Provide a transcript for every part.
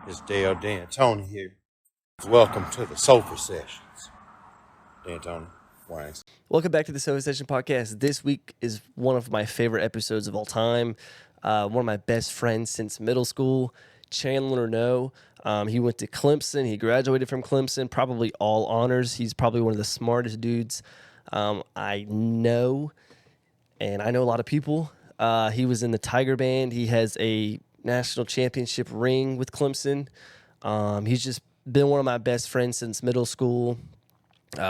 It's Dale D'Antoni here. Welcome to the Sofa Sessions. D'Antoni, Wines. Welcome back to the Sofa Session Podcast. This week is one of my favorite episodes of all time. One of my best friends since middle school, Chandler Noe. He went to Clemson. He graduated from Clemson, probably all honors. He's probably one of the smartest dudes I know, and I know a lot of people. He was in the Tiger Band. He has a national championship ring with Clemson. He's just been one of my best friends since middle school.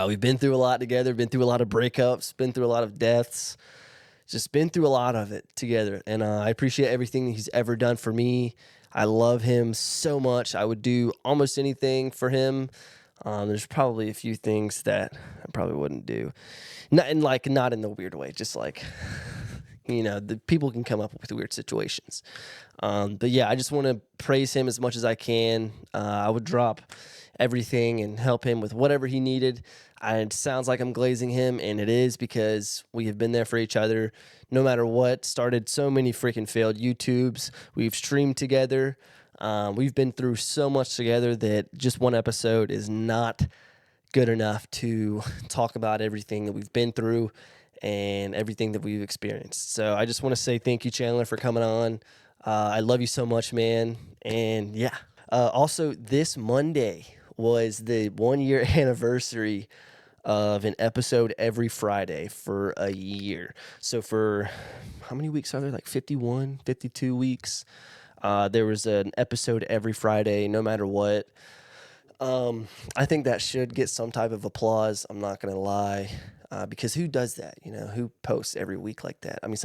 We've been through a lot together, been through a lot of breakups, been through a lot of deaths, just been through a lot of it together. And I appreciate everything he's ever done for me. I love him so much. I would do almost anything for him. There's probably a few things that I probably wouldn't do. Not in the weird way, just like, the people can come up with weird situations. But yeah, I just want to praise him as much as I can. I would drop everything and help him with whatever he needed. It sounds like I'm glazing him, and it is because we have been there for each other no matter what. Started so many freaking failed YouTubes. We've streamed together. We've been through so much together that just one episode is not good enough to talk about everything that we've been through and everything that we've experienced. So I just want to say thank you, Chandler, for coming on. I love you so much, man. And yeah. Also, this Monday was the 1-year anniversary of an episode every Friday for a year. So for how many weeks are there? Like 51, 52 weeks. There was an episode every Friday, no matter what. I think that should get some type of applause. I'm not going to lie. Because who does that? Who posts every week like that? I mean,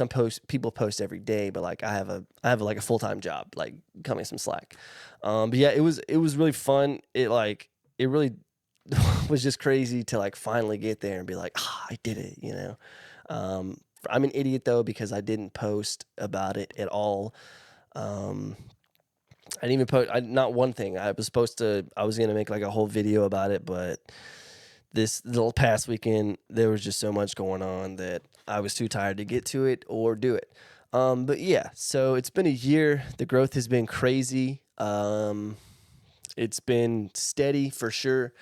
people post every day, but like I have like a full-time job. Like, cut me some slack. But yeah, it was really fun. It really was just crazy to like finally get there and be like, I did it. I'm an idiot though because I didn't post about it at all. I didn't even post not one thing. I was gonna make like a whole video about it, but this little past weekend, there was just so much going on that I was too tired to get to it or do it. But yeah, so it's been a year. The growth has been crazy. It's been steady for sure.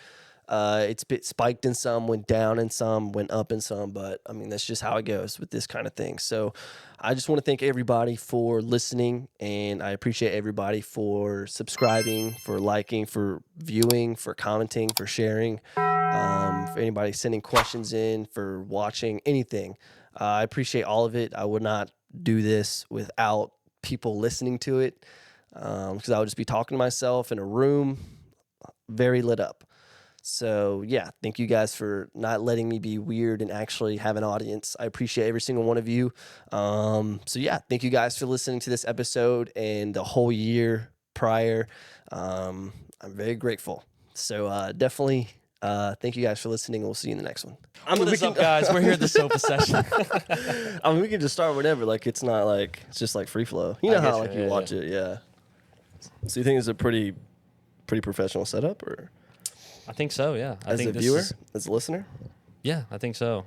It's been spiked in some, went down in some, went up in some, but I mean, that's just how it goes with this kind of thing. So I just want to thank everybody for listening, and I appreciate everybody for subscribing, for liking, for viewing, for commenting, for sharing, for anybody sending questions in, for watching, anything. I appreciate all of it. I would not do this without people listening to it, because I would just be talking to myself in a room, very lit up. So yeah, thank you guys for not letting me be weird and actually have an audience. I appreciate every single one of you. So yeah, thank you guys for listening to this episode and the whole year prior. I'm very grateful. So definitely thank you guys for listening. We'll see you in the next one. What is up, guys? We're here at the Sofa Session. I mean, we can just start whenever. Like, it's not like, it's just like free flow. You know how you watch it, yeah. So you think it's a pretty professional setup, or? I think so, yeah. As a viewer? As a listener? Yeah, I think so.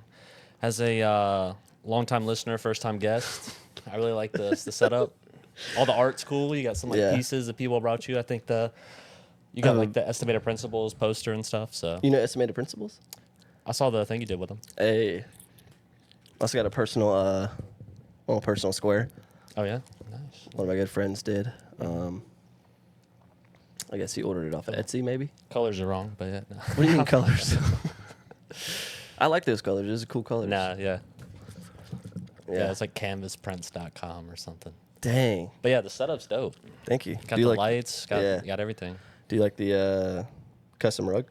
As a long-time listener, first-time guest, I really like the setup. All the art's cool. You got some pieces that people brought you. I think you got like the Estimated Principles poster and stuff. So Estimated Principles? I saw the thing you did with them. Hey. Also got a personal square. Oh, yeah? Nice. One of my good friends did. I guess he ordered it off of Etsy, maybe. Colors are wrong, but yeah. No. What do you mean colors? I like those colors. Those are cool colors. Nah, yeah. Yeah, it's like canvasprints.com or something. Dang. But yeah, the setup's dope. Thank you. Got the lights, got everything. Do you like the custom rug?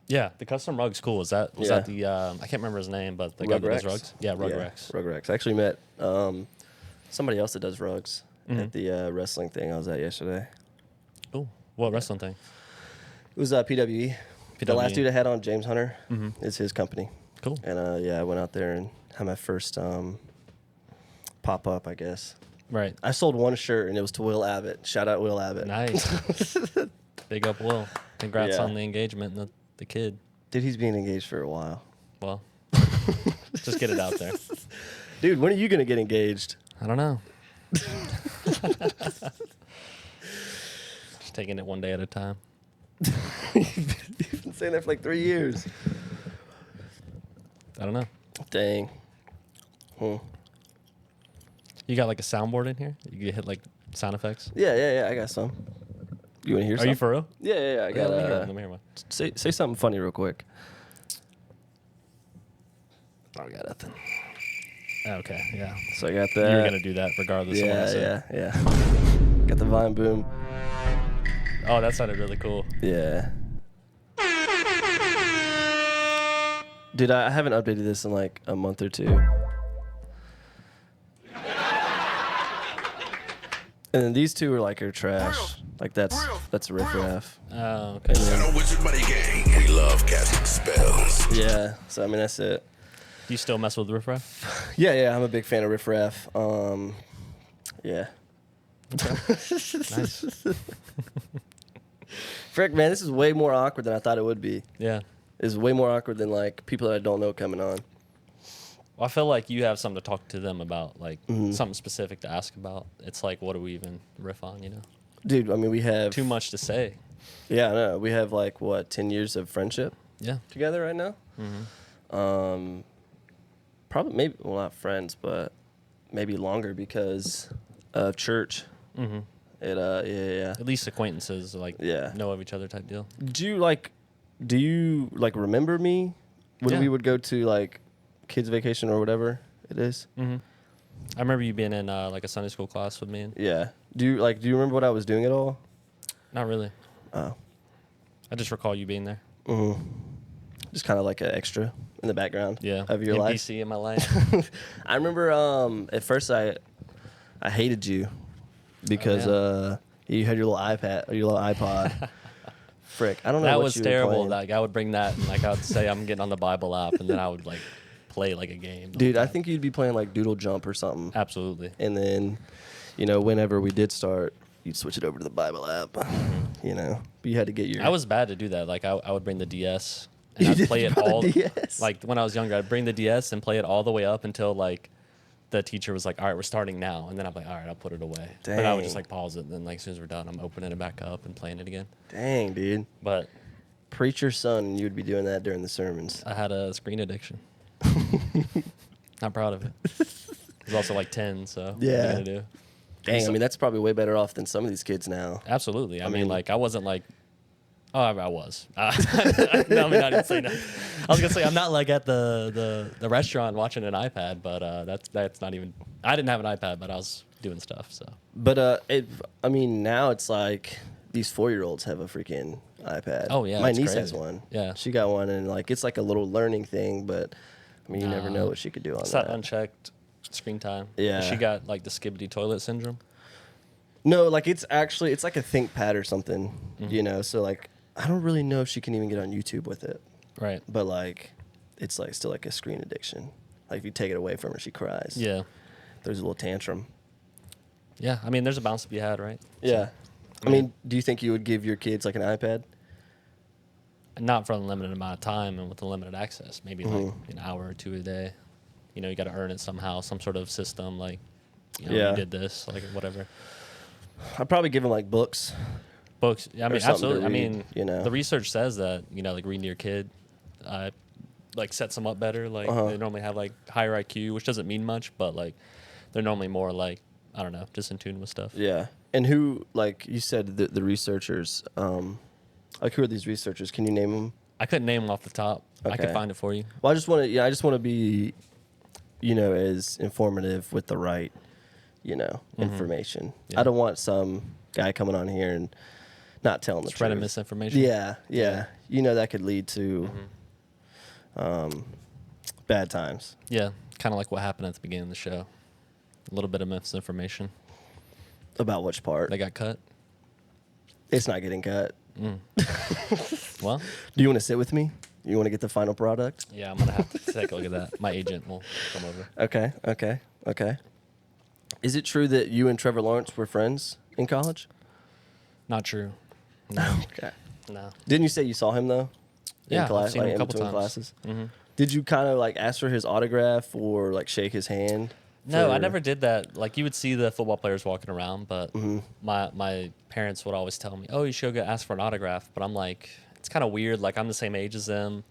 Yeah, the custom rug's cool. Was that the I can't remember his name, but the guy that does rugs? Yeah, Rug Rex. Rug Rex. I actually met somebody else that does rugs at the wrestling thing I was at yesterday. Oh, what wrestling thing? It was PWE. The last dude I had on, James Hunter, is his company. Cool. And I went out there and had my first pop-up, I guess. Right. I sold one shirt, and it was to Will Abbott. Shout out Will Abbott. Nice. Big up Will. Congrats on the engagement and the kid. Dude, he's been engaged for a while. Well, just get it out there. Dude, when are you going to get engaged? I don't know. taking it one day at a time. You've been saying that for like 3 years. I don't know. Dang. Hmm. You got like a soundboard in here? You can hit like sound effects? Yeah. I got some. You want to hear Are something? you for real? Yeah. I got. Let me hear one. Say something funny real quick. I got nothing. Okay, yeah. So I got that. You were going to do that regardless of what I said. Yeah. Got the Vine Boom. Oh, that sounded really cool. Yeah. Dude, I haven't updated this in like a month or two. And then these two are trash. Like that's riff raff. Oh, okay. Wizard Money Gang. We love casting spells. Yeah. So I mean that's it. Do you still mess with Riff Raff? Yeah. I'm a big fan of riff raff. Yeah. Nice. Frick, man, this is way more awkward than I thought it would be. Yeah. It's way more awkward than like people that I don't know coming on. Well, I feel like you have something to talk to them about, like something specific to ask about. It's like, what do we even riff on, you know? Dude, I mean, we have Too much to say. Yeah, I know. We have 10 years of friendship Yeah. together right now. Probably, maybe, well, not friends, but maybe longer because of church. Mm-hmm. Yeah. At least acquaintances, know of each other type deal. Do you remember me when Yeah. we would go to kids vacation or whatever it is? Mm-hmm. I remember you being in a Sunday school class with me. And Yeah. Do you remember what I was doing at all? not really. Oh. I just recall you being there. Mm-hmm. Just kind of like an extra in the background of your life. NPC in my life. I remember at first I hated you because you had your little iPad or your little iPod. Frick, I don't know. That what was you were terrible. playing. I would bring that and I would say I'm getting on the Bible app and then I would play a game. the Dude, whole I time. think you'd be playing Doodle Jump or something. Absolutely. And then, whenever we did start, you'd switch it over to the Bible app. But you had to get your. I was bad to do that. I would bring the DS You and I'd did play it brought a all. DS? When I was younger, I'd bring the DS and play it all the way up until the teacher was like, "All right, we're starting now," and then I'm like, "All right, I'll put it away." But I would just Dang. pause it, and then as soon as we're done, I'm opening it back up and playing it again. Dang, dude. But Preacher's son, you would be doing that during the sermons. I had a screen addiction. Not proud of it. I was also 10, so what are you Yeah. gonna do? Dang, I mean, that's probably way better off than some of these kids now. Absolutely. I mean, mean- I wasn't oh, I was. No, I didn't say that. I was gonna say I'm not at the restaurant watching an iPad, but that's not even. I didn't have an iPad, but I was doing stuff. So. But now it's these 4-year-olds have a freaking iPad. Oh, yeah, my it's niece crazy. has one. Yeah. she got one, and it's a little learning thing. But I mean, you never know what she could do on It's that. that unchecked screen time. Yeah. She got the skibbity toilet syndrome. No, it's actually a ThinkPad or something. Mm-hmm. So I don't really know if she can even get on YouTube with it. Right. But it's still a screen addiction. If you take it away from her, she cries. Yeah. There's a little tantrum. Yeah. I mean, there's a balance to be had, right? Yeah. I mean, do you think you would give your kids an iPad? Not for a limited amount of time and with a limited access. Maybe an hour or two a day. You got to earn it somehow, some sort of system. Yeah. You did this, whatever. I'd probably give them books. Books. I mean, something to absolutely. I read, mean, the research says that reading to your kid, sets them up better. They normally have higher IQ, which doesn't mean much, but they're normally more I don't know, just in tune with stuff. Yeah. And who, you said, the researchers, who are these researchers? Can you name them? I couldn't name them off the top. I could Okay. find it for you. Well, I just want to be, as informative with the right, information. Yeah. I don't want some guy coming on here and not telling the Spreading truth. misinformation. Yeah. That could lead to bad times. Yeah. Kind of like what happened at the beginning of the show. A little bit of misinformation. About which part? They got cut. It's not getting cut. Well, Do you want to sit with me? You want to get the final product? yeah, I'm going to have to take a look at that. My agent will come over. Okay. Is it true that you and Trevor Lawrence were friends in college? Not true. No. Okay. No. Didn't you say you saw him though? Yeah, in class, I've seen him a in couple between times. classes. Mm-hmm. Did you kind of ask for his autograph or shake his hand? No, I never did that. Like, you would see the football players walking around, but my parents would always tell me, "Oh, you should go ask for an autograph." But I'm like, it's kind of weird. Like, I'm the same age as them,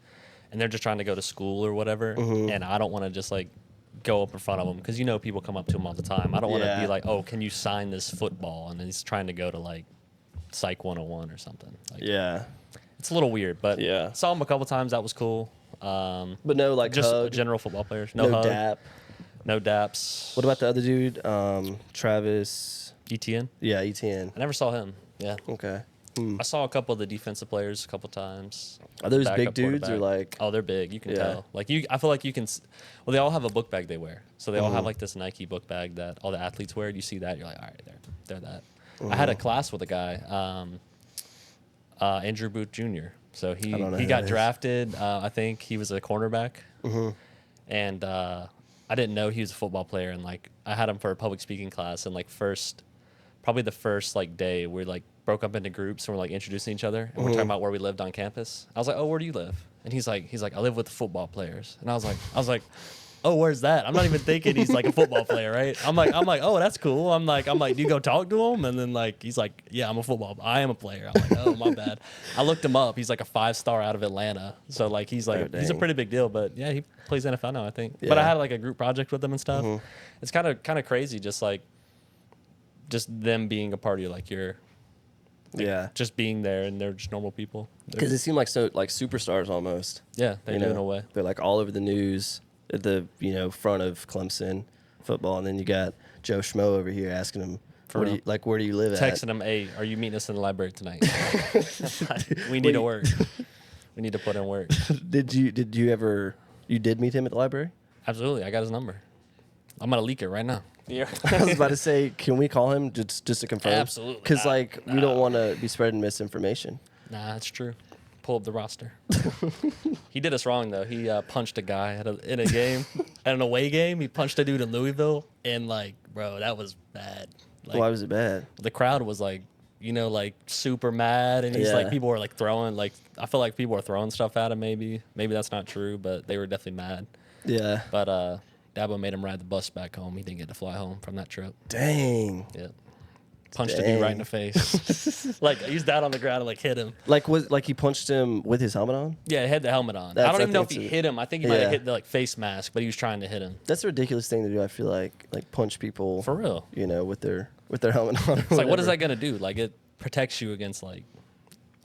and they're just trying to go to school or whatever, and I don't want to just like go up in front of them because people come up to them all the time. I don't want to be like, "Oh, can you sign this football?" And he's trying to go to like Psych 101 or something. Like, it's a little weird, but saw him a couple times. That was cool. But no, like, just hug, general football players. No hug, dap. no daps. What about the other dude, Travis? ETN? Yeah, ETN. I never saw him. Yeah. Okay. I saw a couple of the defensive players a couple times. Are those big Backup dudes or quarterback. like? Oh, they're big. You can tell. Like, I feel like you can. Well, they all have a book bag they wear. So they all have like this Nike book bag that all the athletes wear. You see that, you're like, all right, they're that. I had a class with a guy, Andrew Booth Jr. So he got drafted. I think he was a cornerback, and I didn't know he was a football player. And like, I had him for a public speaking class, and like probably the first like day, we like broke up into groups and we're like introducing each other, and we're talking about where we lived on campus. I was like, "Oh, where do you live?" And he's like, "I live with the football players." And I was like, "Oh, where's that?" I'm not even thinking he's like a football player, right? I'm like, "Oh, that's cool." I'm like, "Do you go talk to him?" And then like, he's like, "Yeah, I am a player." I'm like, "Oh, my bad." I looked him up. He's like a 5-star out of Atlanta. So like, he's a pretty big deal. But yeah, he plays NFL now, I think. Yeah. But I had like a group project with him and stuff. It's kind of crazy, just them being a part of like your. Just being there, and they're just normal people. Because they seem like superstars almost. Yeah, they do in a way. They're like all over the news at the front of Clemson football, and then you got Joe Schmo over here asking him, where do you live at? Texting him, "Hey, are you meeting us in the library tonight?" We need to work. We need to put in work. Did you ever meet him at the library? Absolutely, I got his number. I'm gonna leak it right now. Yeah. I was about to say, can we call him just to confirm? Absolutely. Because we don't want to be spreading misinformation. Nah, that's true. Pull up the roster. He did us wrong though. He punched a guy in a game, at an away game. He punched a dude in Louisville, and like, bro, that was bad. Like, why was it bad? The crowd was like, super mad, and he's like, people were like throwing, like, I feel like people were throwing stuff at him. Maybe that's not true, but they were definitely mad. Yeah. But Dabo made him ride the bus back home. He didn't get to fly home from that trip. Dang. Yeah. Punched a dude right in the face. Like, he's down on the ground and like hit him. Like he punched him with his helmet on? Yeah, he had the helmet on. I don't even know if he hit him. I think he might have hit the like face mask, but he was trying to hit him. That's a ridiculous thing to do. I feel like punch people for real. With their helmet on. It's like, what is that gonna do? Like, it protects you against like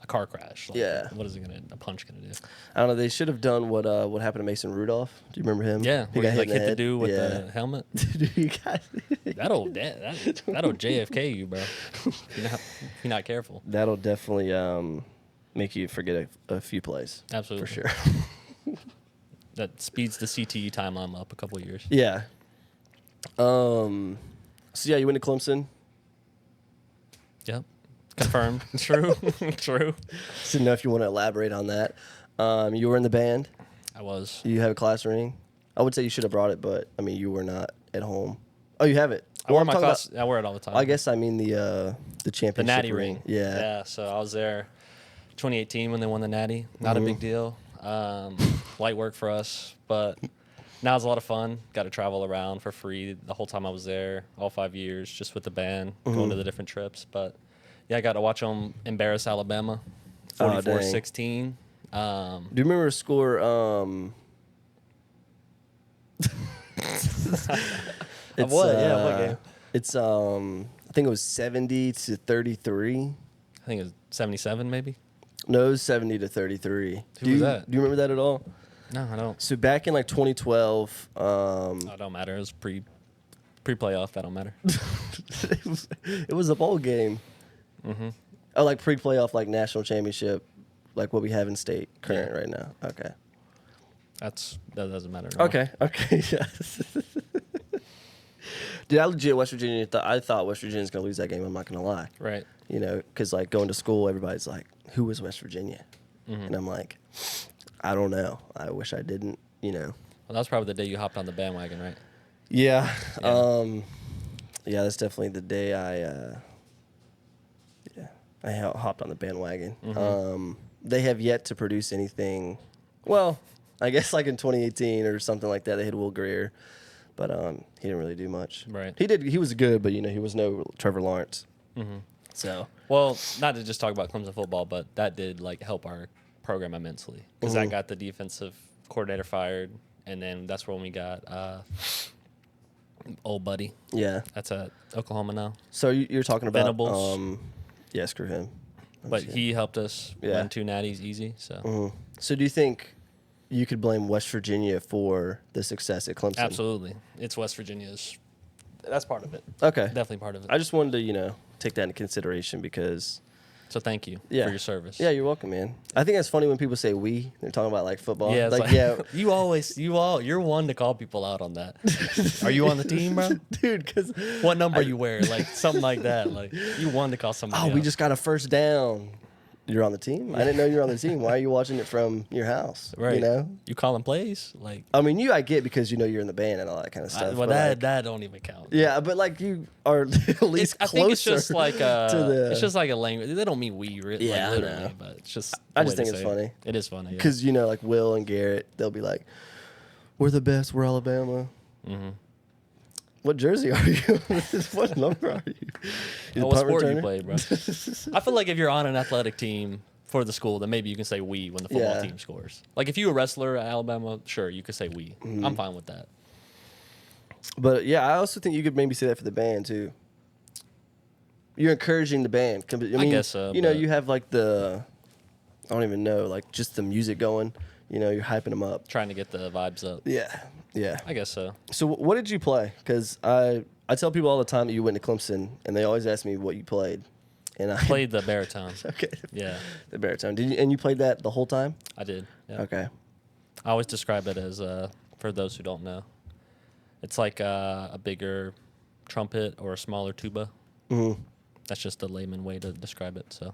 a car crash. Like, what is a punch gonna do? I don't know. They should have done what happened to Mason Rudolph. Do you remember him? Yeah, he got hit the dude with the helmet. That'll JFK you, bro. If you're not careful. That'll definitely make you forget a few plays. Absolutely, for sure. That speeds the CTE timeline up a couple of years. Yeah. So yeah, you went to Clemson. Yep. Confirmed. True. True. Just didn't know if you want to elaborate on that. You were in the band. I was. You have a class ring. I would say you should have brought it, but I mean, you were not at home. Oh, you have it. I wear my class. I wear it all the time. I guess I mean the championship. The Natty ring. Yeah. Yeah. So I was there, 2018 when they won the Natty. Not a big deal. Light work for us, but now it's a lot of fun. Got to travel around for free the whole time I was there, all 5 years, just with the band, going to the different trips. But yeah, I got to watch them embarrass Alabama, 44-16. Do you remember a score? Of what? Yeah, what game? It's I think it was 70-33. I think it was 77, maybe. No, it was 70-33. Who was that? Do you remember that at all? No, I don't. So back in like 2012. It don't matter. It was pre-playoff. That don't matter. it was a bowl game. Oh, like pre-playoff, like national championship, like what we have in state current right now. Okay. That doesn't matter. No. Okay. Yeah. Dude, I legit West Virginia. I thought West Virginia's gonna lose that game. I'm not gonna lie. Right. Because like going to school, everybody's like, "Who is West Virginia?" And I'm like, I don't know. I wish I didn't. Well, that was probably the day you hopped on the bandwagon, right? Yeah. Yeah, that's definitely the day I hopped on the bandwagon. They have yet to produce anything. Well, I guess like in 2018 or something like that, they had Will Greer. but he didn't really do much. Right. He was good, but he was no Trevor Lawrence. So Well, not to just talk about Clemson football, but that did like help our program immensely because I got the defensive coordinator fired, and then that's when we got old buddy. yeah. That's at Oklahoma now. So you're talking about Venables. yeah, screw him. But he helped us Yeah. win 2 natties easy. So So do you think you could blame West Virginia for the success at Clemson? absolutely, it's West Virginia's. That's part of it. Okay. Definitely part of it. I just wanted to take that into consideration because. So thank you Yeah. for your service. Yeah, you're welcome, man. I think it's funny when people say "we." They're talking about like football. Yeah, it's like like, yeah, you're one to call people out on that. Are you on the team, bro? dude. Because What number you wear? Like something like that. Like you one to call somebody. we out. just got a first down. You're on the team. I didn't know you were on the team. Why are you watching it from your house? right. You calling plays? Like I mean, I get because you're in the band and all that kind of stuff. well, but, that don't even count. yeah, but like you are at least I closer. think it's just like it's just like a language. They don't mean we, really, Yeah, I like, literally, know. but it's just. I the just way think to it's say funny. It. It is funny yeah. Because like Will and Garrett, they'll be like, "We're the best. We're Alabama." Mm-hmm. What jersey are you? What number are you? You the What punt sport you returner? play, bro? I feel like if you're on an athletic team for the school, then maybe you can say we when the football Yeah. team scores. Like if you're a wrestler at Alabama, sure, you could say we. Mm-hmm. I'm fine with that. But yeah, I also think you could maybe say that for the band too. You're encouraging the band. I mean, guess so, You know, but- you have like I don't even know, like just the music going. You're hyping them up. Trying to get the vibes up. Yeah, yeah. I guess so. So what did you play? Because I tell people all the time that you went to Clemson, and they always ask me what you played. And I Played the baritone. okay, Yeah, the baritone. And you played that the whole time? I did. Yeah. Okay. I always describe it as, for those who don't know, it's like a bigger trumpet or a smaller tuba. Mm-hmm. That's just the layman way to describe it. So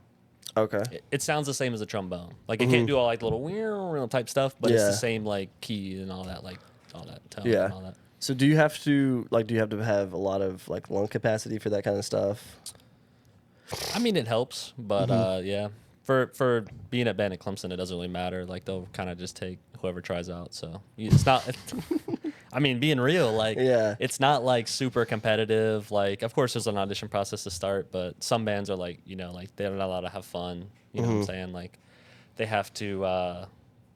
Okay. it sounds the same as a trombone. Like it can't do all like the little type stuff, but it's Yeah. the same like key and all that, like all that tone Yeah. and all that. So do you have to have a lot of like lung capacity for that kind of stuff? I mean, it helps, but Mm-hmm. yeah, for being at band at Clemson, it doesn't really matter. Like they'll kind of just take whoever tries out. So it's not. I mean, being real, like Yeah. it's not like super competitive. Like, of course, there's an audition process to start, but some bands are like, like they're not allowed to have fun. You know what I'm saying? Like, they have to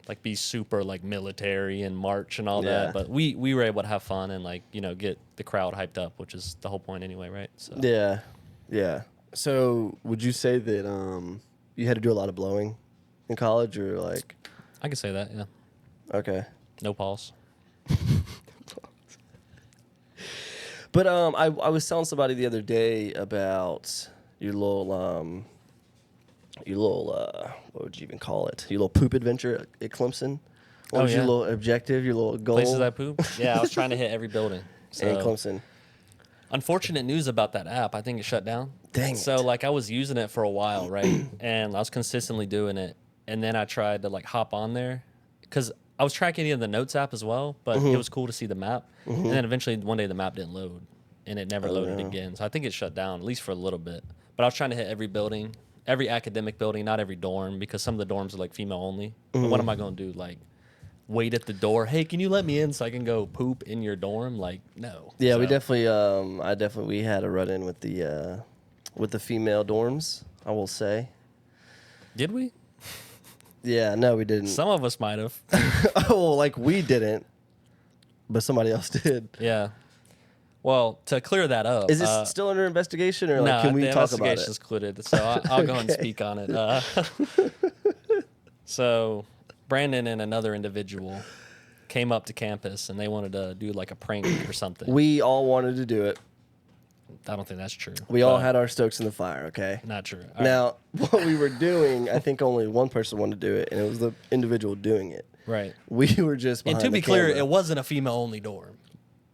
like be super like military and march and all Yeah. that. But we were able to have fun and like get the crowd hyped up, which is the whole point anyway, right? So Yeah. Yeah. So would you say that you had to do a lot of blowing in college, or like I can say that. Yeah, okay? no pause. But I was telling somebody the other day about your little what would you even call it? Your little poop adventure at Clemson. What Oh, was your yeah. little objective? Your little goal? Places I poop. Yeah, I was trying to hit every building. So in Clemson. unfortunate news about that app. I think it shut down. Dang So it. like I was using it for a while, right? And I was consistently doing it. And then I tried to like hop on there because I was tracking it in the Notes app as well, but Mm-hmm. it was cool to see the map. And then eventually one day the map didn't load and it never loaded no. again. So I think it shut down at least for a little bit. But I was trying to hit every building, every academic building, not every dorm, because some of the dorms are like female only. But what am I going to do? Like wait at the door. Hey, can you let me in so I can go poop in your dorm? Like, no. Yeah, we So- definitely we had a run in with the female dorms, I will say. Did we? Yeah, no, we didn't. Some of us might have. Oh, well, like we didn't, but somebody else did. Yeah. Well, to clear that up. Is this still under investigation, or like, no, can we the talk about investigation's it? concluded, so I'll go and speak on it. So Brandon and another individual came up to campus, and they wanted to do like a prank or something. We all wanted to do it. I don't think that's true. We all but had our stokes in the fire, okay? Not true. All right. Now, what we were doing, I think only one person wanted to do it, and it was the individual doing it. Right. We were just And behind to be the clear, camera. it wasn't a female-only dorm.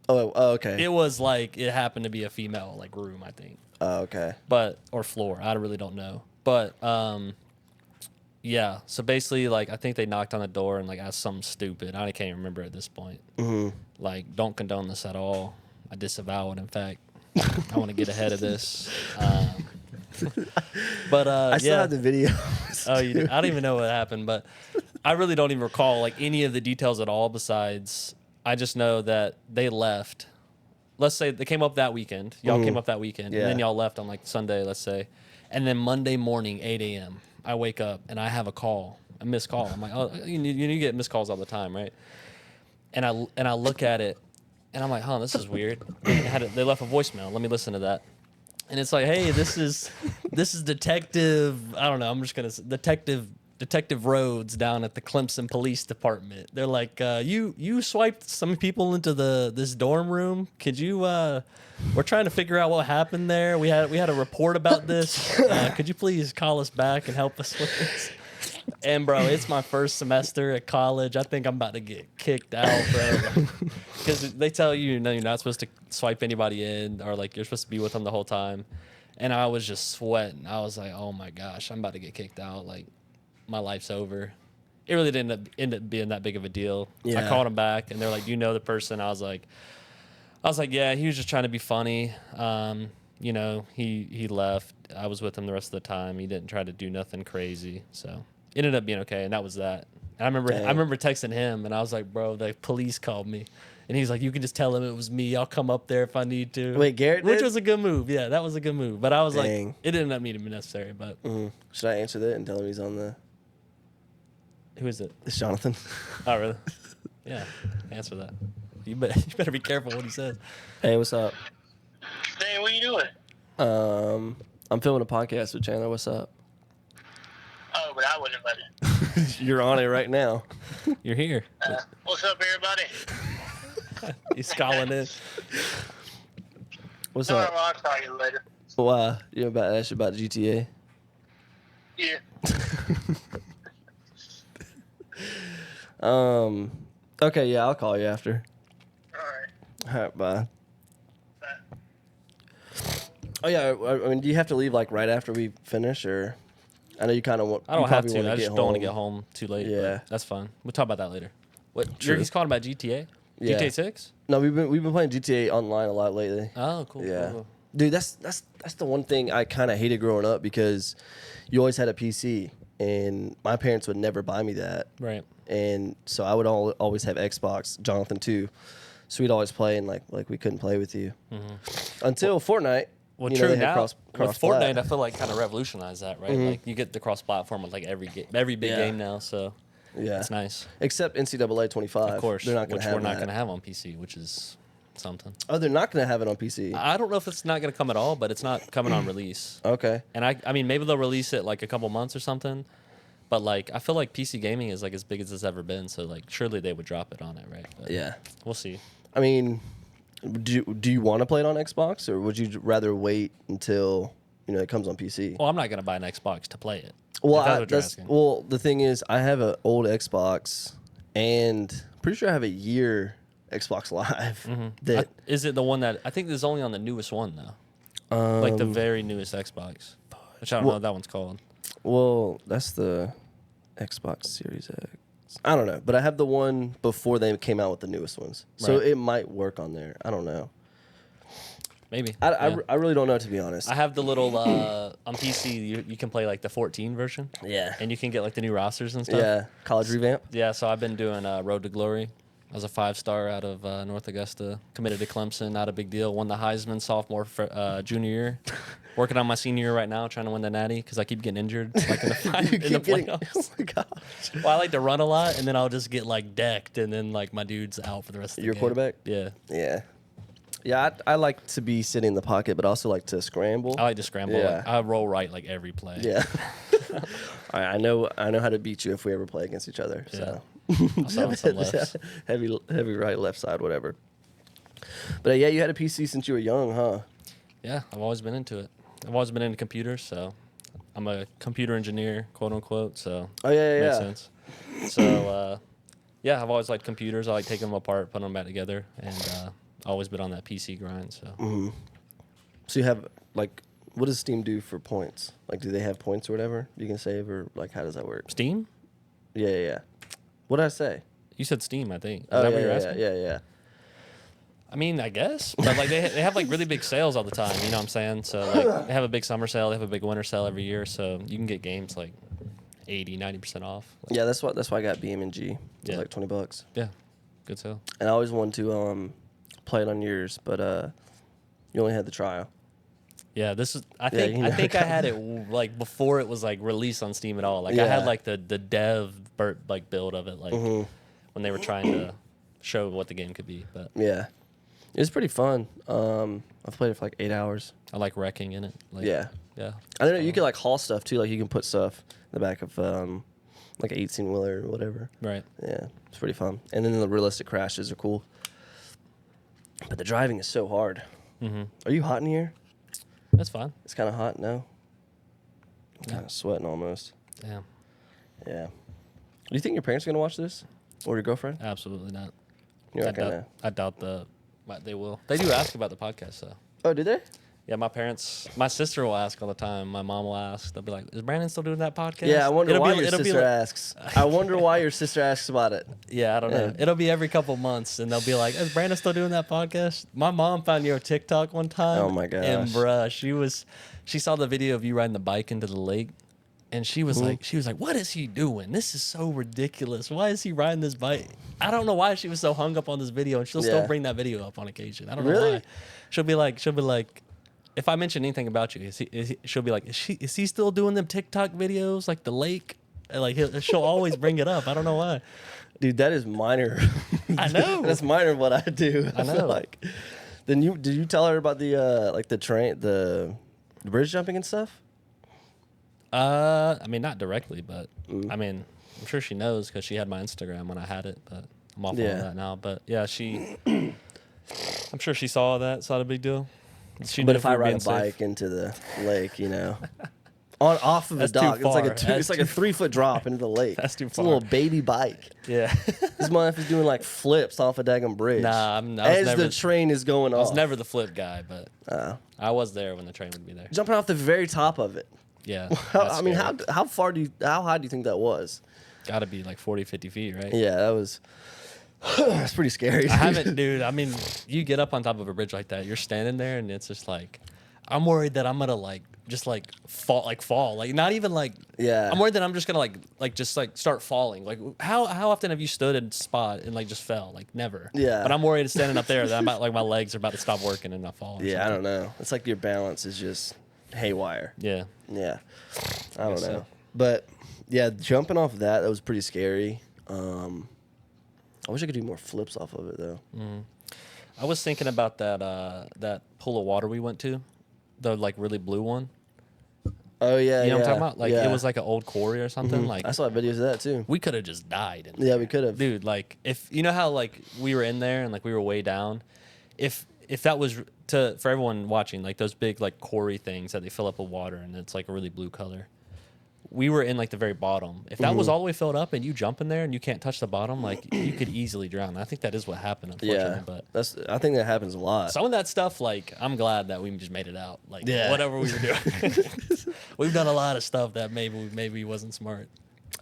Oh, okay. It was like it happened to be a female like room, I think. Oh, okay. But or floor. I really don't know. But yeah. So basically, like I think they knocked on the door and like asked something stupid. I can't even remember at this point. Mm-hmm. Like, don't condone this at all. I disavow it. In fact, I want to get ahead of this. But I still yeah. have the video. Oh, you do? I don't even know what happened, but I really don't even recall like any of the details at all. Besides, I just know that they left. Let's say they came up that weekend. Y'all came up that weekend. Yeah. And then y'all left on like Sunday, let's say. And then Monday morning, 8 a.m., I wake up and I have a missed call. I'm like, oh, you get missed calls all the time, right? And I look at it and I'm like, huh, this is weird. They left a voicemail. Let me listen to that. And it's like, hey, this is Detective, I don't know, I'm just going to say Detective Rhodes down at the Clemson Police Department. They're like, you swiped some people into this dorm room. Could you? We're trying to figure out what happened there. We had a report about this. Could you please call us back and help us with this? And bro, it's my first semester at college. I think I'm about to get kicked out, bro, because they tell you, no, you're not supposed to swipe anybody in, or like you're supposed to be with them the whole time. And I was just sweating. I was like, oh my gosh, I'm about to get kicked out. Like, my life's over. It really didn't end up being that big of a deal. Yeah. I called him back, and they're like, "Do you know the person?" I was like, "Yeah, he was just trying to be funny. He left. I was with him the rest of the time. He didn't try to do nothing crazy, so it ended up being okay." And that was that. And I remember texting him, and I was like, "Bro, the police called me." And he's like, "You can just tell him it was me. I'll come up there if I need to." Wait, Garrett Which did? was a good move. Yeah, that was a good move. But I was Dang. like, it didn't end up being necessary. But Should I answer that and tell him he's on the... who is it? It's Jonathan. Oh, really? Yeah, answer that. You better be careful what he says. Hey, what's up? Hey, what you doing? I'm filming a podcast with Chandler. What's up? Oh, but I wasn't ready. You're on it right now. You're here. What's up, everybody? He's calling in. What's All right, up? well, I'll call you later. Why? You about to ask you about GTA? Yeah. Okay, yeah, I'll call you after. All right. All right, bye. Bye. Oh yeah, I mean, do you have to leave like right after we finish, or I know you kind of want. I don't you have probably to. wanna I just get don't want to home. get home too late. Yeah. But that's fine. We'll talk about that later. What? True. He's calling about GTA? Yeah. GTA 6? No, we've been playing GTA online a lot lately. Oh, cool. Yeah, Cool. dude, that's the one thing I kind of hated growing up because you always had a PC, and my parents would never buy me that. Right. And so I would always have Xbox, Jonathan too. So we'd always play, and like we couldn't play with you until Fortnite. Well, you know, true. they had Now, cross with plat. Fortnite, I feel like kind of revolutionized that, right? Like, you get the cross-platform with like every big Yeah. game now, so Yeah, it's nice. Except NCAA 25. Of course, they're not going which to have we're not that. going to have on PC, which is something. Oh, they're not going to have it on PC. I don't know if it's not going to come at all, but it's not coming on release. Okay. And I mean, maybe they'll release it like a couple months or something. But like, I feel like PC gaming is like as big as it's ever been. So like, surely they would drop it on it, right? But Yeah. we'll see. I mean, do you want to play it on Xbox, or would you rather wait until it comes on PC? Well, I'm not gonna buy an Xbox to play it. Well, if that's what you're asking. well, the thing is, I have an old Xbox, and pretty sure I have a year Xbox Live. That Is it the one that I think is only on the newest one though? Like the very newest Xbox, which I don't know what that one's called. well, that's the Xbox Series X. I don't know, but I have the one before they came out with the newest ones, so Right. it might work on there. I don't know. Maybe. I Yeah. really don't know, to be honest. I have the little on PC. You can play like the 14 version. Yeah. And you can get like the new rosters and stuff. Yeah, college revamp. Yeah, so I've been doing Road to Glory. I was a 5-star out of North Augusta. Committed to Clemson, not a big deal. Won the Heisman sophomore junior year. Working on my senior year right now, trying to win the Natty because I keep getting injured like in the playoffs. Oh my gosh. Well, I like to run a lot, and then I'll just get like decked, and then like my dude's out for the rest of the Your game. quarterback? Yeah, Yeah. Yeah, I like to be sitting in the pocket, but I also like to scramble. I like to scramble. Yeah. Like, I roll right like every play. Yeah. All right, I know how to beat you if we ever play against each other. So I'll start with some lefts. heavy right, left side, whatever. But yeah, you had a PC since you were young, huh? Yeah, I've always been into it. I've always been into computers, so I'm a computer engineer, quote unquote. So Oh yeah, makes yeah. sense. So yeah, I've always liked computers. I like taking them apart, putting them back together, and always been on that PC grind. So So you have like, what does Steam do for points? Like, do they have points or whatever you can save, or like how does that work? Steam? Yeah, yeah, yeah. What did I say? You said Steam, I think. Is Oh that yeah, what you're yeah, asking? yeah. I mean, I guess, but like they have like really big sales all the time. You know what I'm saying? So like they have a big summer sale, they have a big winter sale every year. So you can get games like 80, 90% off. Yeah, that's why I got BM&G. It was Yeah. like $20. Yeah, Good sale. And I always wanted to play it on yours, but you only had the trial. Yeah, this is. I Yeah, think you I know. think I had it like before it was like released on Steam at all. Like I Yeah. had like the dev like build of it, like when they were trying to show what the game could be. But Yeah, it was pretty fun. I've played it for like 8 hours. I like wrecking in it. Like, Yeah, yeah. I don't know. You could like haul stuff too. Like you can put stuff in the back of like an 18-wheeler or whatever. Right. Yeah, it's pretty fun. And then the realistic crashes are cool. But the driving is so hard. Are you hot in here? That's fine. It's kind of hot now. I'm kind of sweating almost. Damn. Yeah. Do you think your parents are gonna watch this, or your girlfriend? Absolutely not. You're not gonna. I doubt they will. They do ask about the podcast though. Oh, did they? Yeah, my sister will ask all the time. My mom will ask. They'll be like, "Is Brandon still doing that podcast?" Yeah, I wonder It'll why be- your it'll be sister like- asks. I wonder why your sister asks about it. Yeah, I don't know. Yeah. It'll be every couple months, and they'll be like, "Is Brandon still doing that podcast?" My mom found your TikTok one time. Oh my gosh. And bruh, she saw the video of you riding the bike into the lake, and she was like, "What is he doing? This is so ridiculous. Why is he riding this bike?" I don't know why she was so hung up on this video, and she'll still Yeah. bring that video up on occasion. I don't know Really? why. She'll be like. If I mention anything about you, she'll be like, is he still doing them TikTok videos like the lake? And like she'll always bring it up. I don't know why. Dude, that is minor. I know. That's minor what I do. I know. Feel like. Then did you tell her about the like the train the bridge jumping and stuff? I mean, not directly, but I mean, I'm sure she knows because she had my Instagram when I had it, but I'm off Yeah. on that now. But yeah, I'm sure she saw that. Saw the big deal. She But knew if we I were ride a being safe. bike into the lake, off of That's the too dock, it's like far. it's like a 3-foot drop into the lake. That's too It's far. a little baby bike. Yeah. This motherfucker's doing like flips off a daggum bridge. Nah, I was as never- the train is going I off. was never the flip guy, but I was there when the train would be there. Jumping off the very top of it. Yeah. I mean, how high do you think that was? Got to be like 40, 50 feet, right? Yeah, that was. That's pretty scary. I haven't, dude. I mean, you get up on top of a bridge like that, you're standing there, and it's just like, I'm worried that I'm gonna just fall, like not even like. Yeah. I'm worried that I'm just gonna just start falling. Like how often have you stood in a spot and like just fell? Like never. Yeah. But I'm worried standing up there that I'm about, like my legs are about to stop working and I fall. or Yeah, I something. don't know. It's like your balance is just haywire. Yeah. Yeah, I don't guess know. so. But yeah, jumping off that was pretty scary. I wish I could do more flips off of it though. I was thinking about that pool of water we went to, the like really blue one. Oh yeah, You know yeah. what I'm talking about? Like yeah. it was like an old quarry or something. Like I saw videos of that too. we could have just died. Yeah, we could have. Dude, like if you know how like we were in there and like we were way down, if that was for everyone watching, like those big like quarry things that they fill up with water and it's like a really blue color. We were in like the very bottom. If that was all the way filled up and you jump in there and you can't touch the bottom, like you could easily drown. I think that is what happened, unfortunately. Yeah, But I think that happens a lot. some of that stuff, like I'm glad that we just made it out. Like Yeah. whatever we were doing, we've done a lot of stuff that maybe wasn't smart.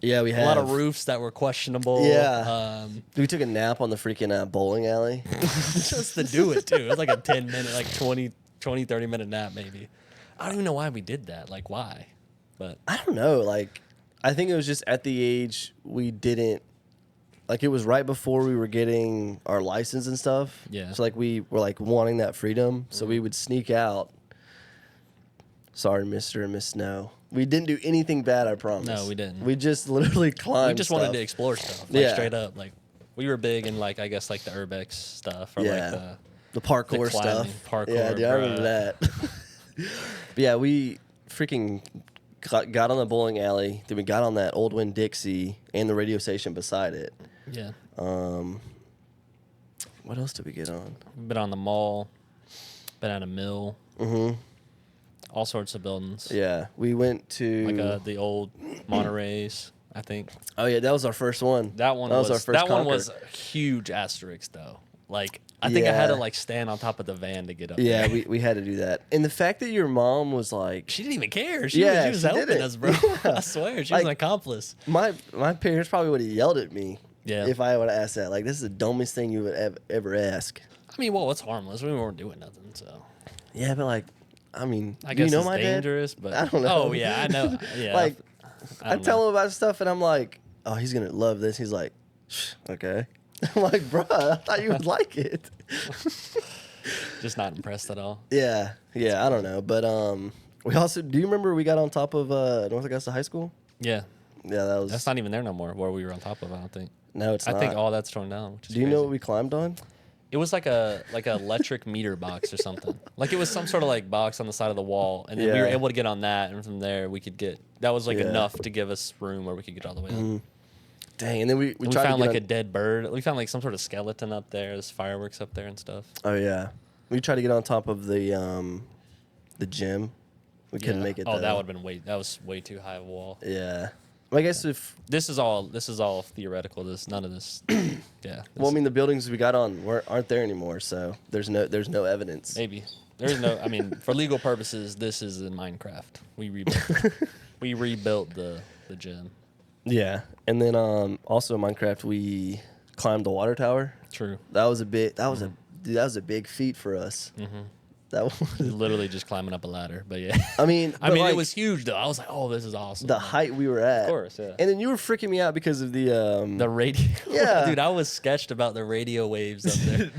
Yeah, we A had lot of roofs that were questionable. Yeah. We took a nap on the freaking bowling alley. Just to do it too. It was like a 10-minute, like 20, 30-minute nap maybe. I don't even know why we did that. Like why? But I don't know. Like, I think it was just at the age we didn't. Like, it was right before we were getting our license and stuff. Yeah. So like we were like wanting that freedom, so we would sneak out. Sorry, Mr. and Miss Snow. We didn't do anything bad, I promise. No, we didn't. We just literally climbed. we just wanted stuff. to explore stuff. Like Yeah. straight up. Like we were big in like I guess like the urbex stuff or Yeah. like The parkour climbing, stuff. parkour, Yeah, dude, I remember bruh. that. But yeah, we freaking got on the bowling alley. Then we got on that old Win Dixie and the radio station beside it. yeah. What else did we get on? Been on the mall, been at a mill. Mm-hmm. All sorts of buildings. Yeah, we went to. Like the old Monterey's, I think. Oh yeah, that was our first one. That one was our first. that one Conquer. was a huge asterisk though. Like I think I had to Yeah. like stand on top of the van to get up Yeah, there. we had to do that. And the fact that your mom was like, She didn't even care. She Yeah, was she helping didn't. us, bro. I swear, she was an Like- accomplice. my parents probably would have yelled at me. Yeah. If I would have asked that, like, this is the dumbest thing you would ever ask. I mean, well, it's harmless. We weren't doing nothing, so Yeah, but like, I mean, I do guess you know it's my dangerous. But I don't know. Oh yeah, I know. Yeah, Like, I I don't tell know. him about stuff, and I'm like, oh, he's gonna love this. He's like, okay. I'm like, bro, I thought you would like it. Just not impressed at all. Yeah, I don't know, but we also. Do you remember we got on top of North Augusta High School? Yeah. Yeah, that was. That's not even there no more. Where we were on top of, I don't think. No, it's not. I think all that's torn down. Which is Do you know crazy. what we climbed on? It was like a electric meter box or something. Like it was some sort of like box on the side of the wall, and then we were able to get on that, and from there we could get. That was like enough to give us room where we could get all the way up. Dang, and then we We tried found to like get a dead bird. We found like some sort of skeleton up there. There's fireworks up there and stuff. Oh yeah, we tried to get on top of the gym. We couldn't make it. Oh, though. that would have been that was way too high of a wall. Yeah. Well, I guess if This is all theoretical. None of this. Yeah. well, I mean, the buildings we got on aren't there anymore, so there's no evidence. Maybe there's no. I mean, for legal purposes, this is in Minecraft. We rebuilt the gym. Yeah, and then also in Minecraft we climbed the water tower. True. That was a big. That was a big feat for us. That was Literally just climbing up a ladder, but yeah. I mean, I mean, like, it was huge though. I was like, oh, this is awesome. the height we were at. Of course, yeah. And then you were freaking me out because of The radio. Yeah. Dude, I was sketched about the radio waves up there.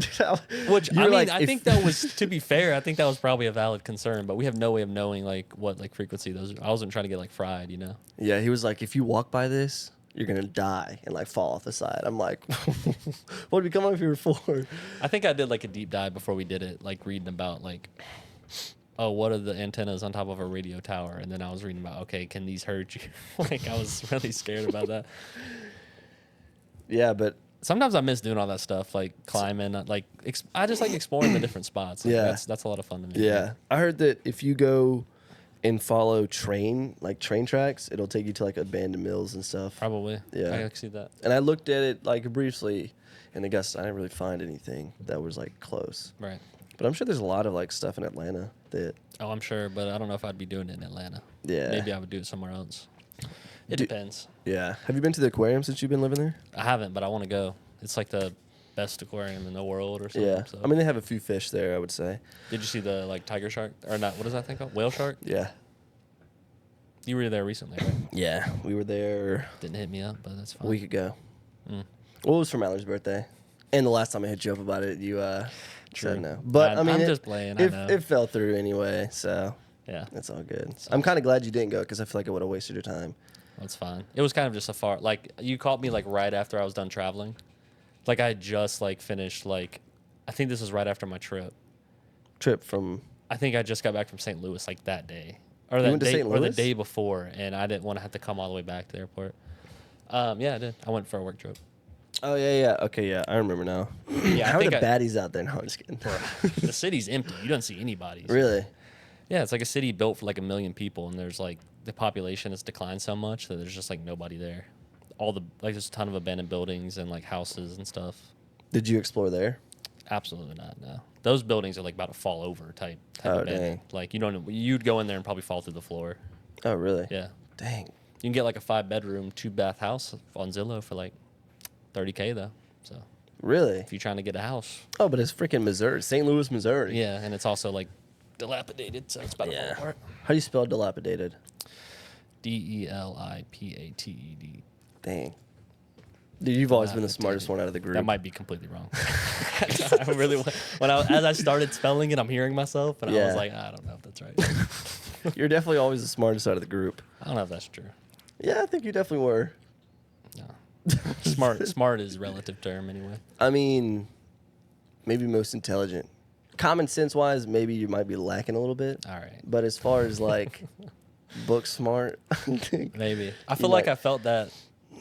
Dude, Which you I were mean, like, I think that was, to be fair, I think that was probably a valid concern, but we have no way of knowing like what like frequency those. I wasn't trying to get like fried, you know. Yeah, he was like, if you walk by this, you're gonna die and like fall off the side. I'm like, what did we come up here for? I think I did like a deep dive before we did it, like reading about like, oh, what are the antennas on top of a radio tower? And then I was reading about, okay, can these hurt you? Like I was really scared about that. Yeah, but Sometimes I miss doing all that stuff, like climbing, like I just like exploring the different spots. Like, Yeah. that's a lot of fun to me. yeah, I heard that if you go and follow train tracks, it'll take you to like abandoned mills and stuff. Probably. Yeah. I can see that. And I looked at it like briefly, and I guess I didn't really find anything that was like close. Right. But I'm sure there's a lot of like stuff in Atlanta that. Oh, I'm sure, but I don't know if I'd be doing it in Atlanta. Yeah. Maybe I would do it somewhere else. It depends. Yeah. Have you been to the aquarium since you've been living there? I haven't, but I want to go. It's like the best aquarium in the world or something. Yeah. So. I mean, they have a few fish there, I would say. Did you see the like tiger shark or not? What is that thing called? Whale shark? Yeah. You were there recently, right? Yeah. We were there Didn't hit me up, but that's a fine. week ago. Mm. Well, it was for Mallory's birthday. And the last time I hit you up about it, you True. said no. But I mean, I'm it, just playing. it, I know. it fell through anyway, so Yeah, it's all good. I'm kind of glad you didn't go because I feel like it would have wasted your time. that's fine. It was kind of just a far. Like you called me like right after I was done traveling. Like I had just like finished like, I think this was right after my trip. Trip from. I think I just got back from St. Louis like that day, or You that went to day, St. or the Louis? day before, and I didn't want to have to come all the way back to the airport. Yeah, I did. I went for a work trip. Oh yeah. Okay, yeah, I remember now. Yeah, How I are the think baddies out there? No, I'm just kidding. the city's empty. You don't see anybody. Really? Yeah, it's like a city built for like 1 million people, and there's like the population has declined so much that there's just like nobody there. There's a ton of abandoned buildings and like houses and stuff. Did you explore there? Absolutely not. No, those buildings are like about to fall over type Oh, abandoned. dang. Like you don't know, you'd go in there and probably fall through the floor. Oh really? Yeah, Dang. you can get like a 5-bedroom, 2-bath house on Zillow for like $30K though. So Really? if you're trying to get a house, Oh, but it's freaking Missouri, St. Louis, Missouri. yeah, and it's also like dilapidated, so it's about to fall apart. How do you spell dilapidated? DELIPATED. Dang. Dude, you've always been the smartest one out of the group. That might be completely wrong. I really as I started spelling it, I'm hearing myself, and I Yeah. was like, I don't know if that's right. You're definitely always the smartest out of the group. I don't know if that's true. Yeah, I think you definitely were. No. Smart is a relative term anyway. I mean, maybe most intelligent. Common sense wise, maybe you might be lacking a little bit. All right. But as far as like book smart, Maybe. I feel You like might- I felt that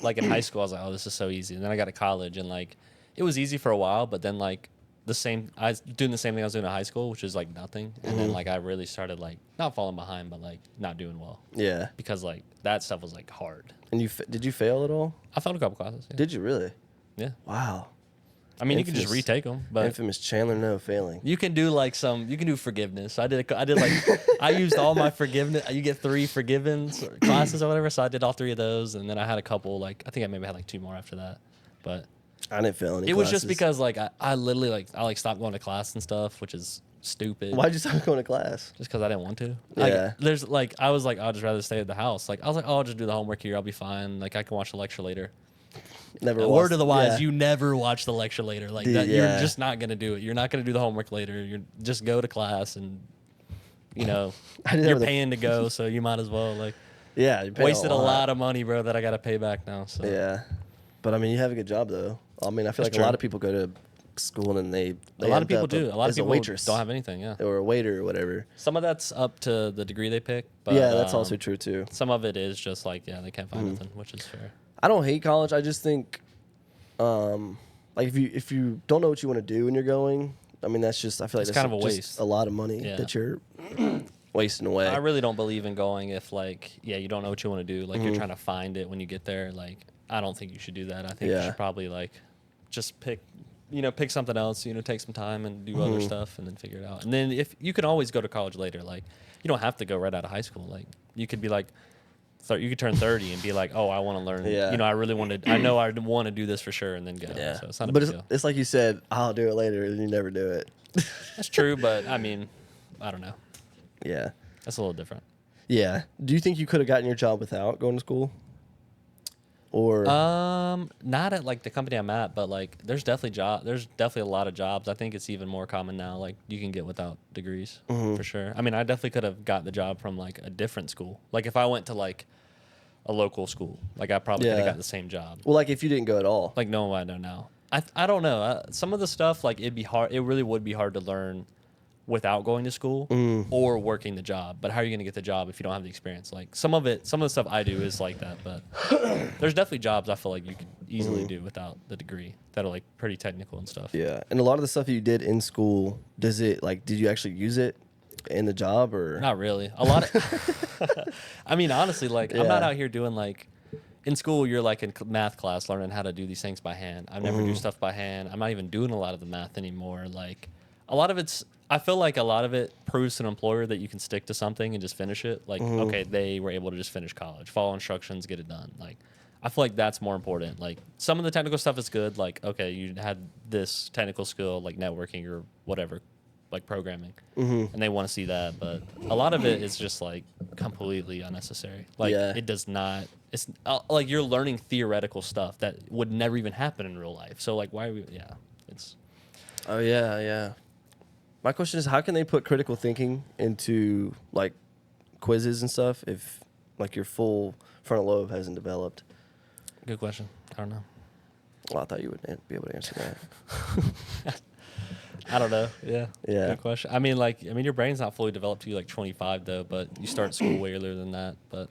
like in high school. I was like, oh, this is so easy. And then I got to college, and like it was easy for a while, but then like I was doing the same thing I was doing in high school, which is like nothing. And then like I really started like not falling behind, but like not doing well yeah. because like that stuff was like hard. And did you fail at all? I failed a couple classes. Yeah. Did you really? Yeah. Wow. I mean, you can just Infamous. retake them, but Infamous Chandler Noe failing. you can do like you can do forgiveness. I did like, I used all my forgiveness. You get 3 forgivens classes or whatever. So I did all 3 of those. And then I had a couple, like, I think I maybe had like 2 more after that. But I didn't fail any it was just classes. because like, I literally like stopped going to class and stuff, which is stupid. Why'd you stop going to class? Just because I didn't want to. Yeah. There's like, I was like, I'd just rather stay at the house. Like, I was like, oh, I'll just do the homework here. I'll be fine. Like, I can watch the lecture later. Never A watched- word of the wise, yeah. you never watch the lecture later. Like Dude, that, yeah. you're just not gonna do it. You're not gonna do the homework later. You're just go to class and I did that you're with a- paying to go, so you might as well like Yeah, you pay wasted a lot of money, bro, that I gotta pay back now. So Yeah, but I mean, you have a good job though. I mean, I feel That's like a lot true. of people go to school and they a lot of end people up do. A lot of as a people waitress don't have anything. Yeah, or a waiter or whatever. some of that's up to the degree they pick. But, Yeah, that's also true too. Some of it is just like they can't find nothing, which is fair. I don't hate college. I just think, like if you don't know what you want to do when you're going, I mean that's just I feel like It's that's kind of a just waste. a lot of money Yeah. that you're wasting away. I really don't believe in going if like you don't know what you want to do. Like you're trying to find it when you get there. Like I don't think you should do that. I think you Yeah. should probably like just pick something else. Take some time and do other stuff and then figure it out. And then if you can always go to college later. Like you don't have to go right out of high school. Like you could be like. You could turn 30 and be like, "Oh, I want to learn. Yeah. I really want to. I know I want to do this for sure," and then go. yeah, So it's not a but big deal. it's like you said, I'll do it later, and you never do it. That's true, but I mean, I don't know. Yeah, That's a little different. yeah. Do you think you could have gotten your job without going to school? Or Not at like the company I'm at, but like there's definitely a lot of jobs. I think it's even more common now. Like you can get without degrees for sure. I mean, I definitely could have got the job from like a different school. Like if I went to like a local school, like I probably could have Yeah. got the same job. well, like if you didn't go at all. Like no one I know now. I don't know. Some of the stuff like it'd be hard. It really would be hard to learn without going to school or working the job. But how are you going to get the job if you don't have the experience? Like some of the stuff I do is like that. But there's definitely jobs I feel like you could easily do without the degree that are like pretty technical and stuff. Yeah, and a lot of the stuff you did in school, did you actually use it in the job or? Not really. A lot of. I mean, honestly, like I'm not Yeah. out here doing like. In school, you're like in math class learning how to do these things by hand. I never do stuff by hand. I'm not even doing a lot of the math anymore. Like a lot of I feel like a lot of it proves to an employer that you can stick to something and just finish it. Like, okay, they were able to just finish college, follow instructions, get it done. Like, I feel like that's more important. Like some of the technical stuff is good. Like, okay, you had this technical skill, like networking or whatever, like programming, and they want to see that. But a lot of it is just like completely unnecessary. Like Yeah. it does not. It's like you're learning theoretical stuff that would never even happen in real life. So like, why are we? Yeah, it's. Oh yeah, yeah. My question is, how can they put critical thinking into like quizzes and stuff if like your full frontal lobe hasn't developed? Good question. I don't know. Well, I thought you would be able to answer that. I don't know. Yeah. Yeah. Good question. I mean, your brain's not fully developed till you're like 25 though, but you start school way earlier than that. But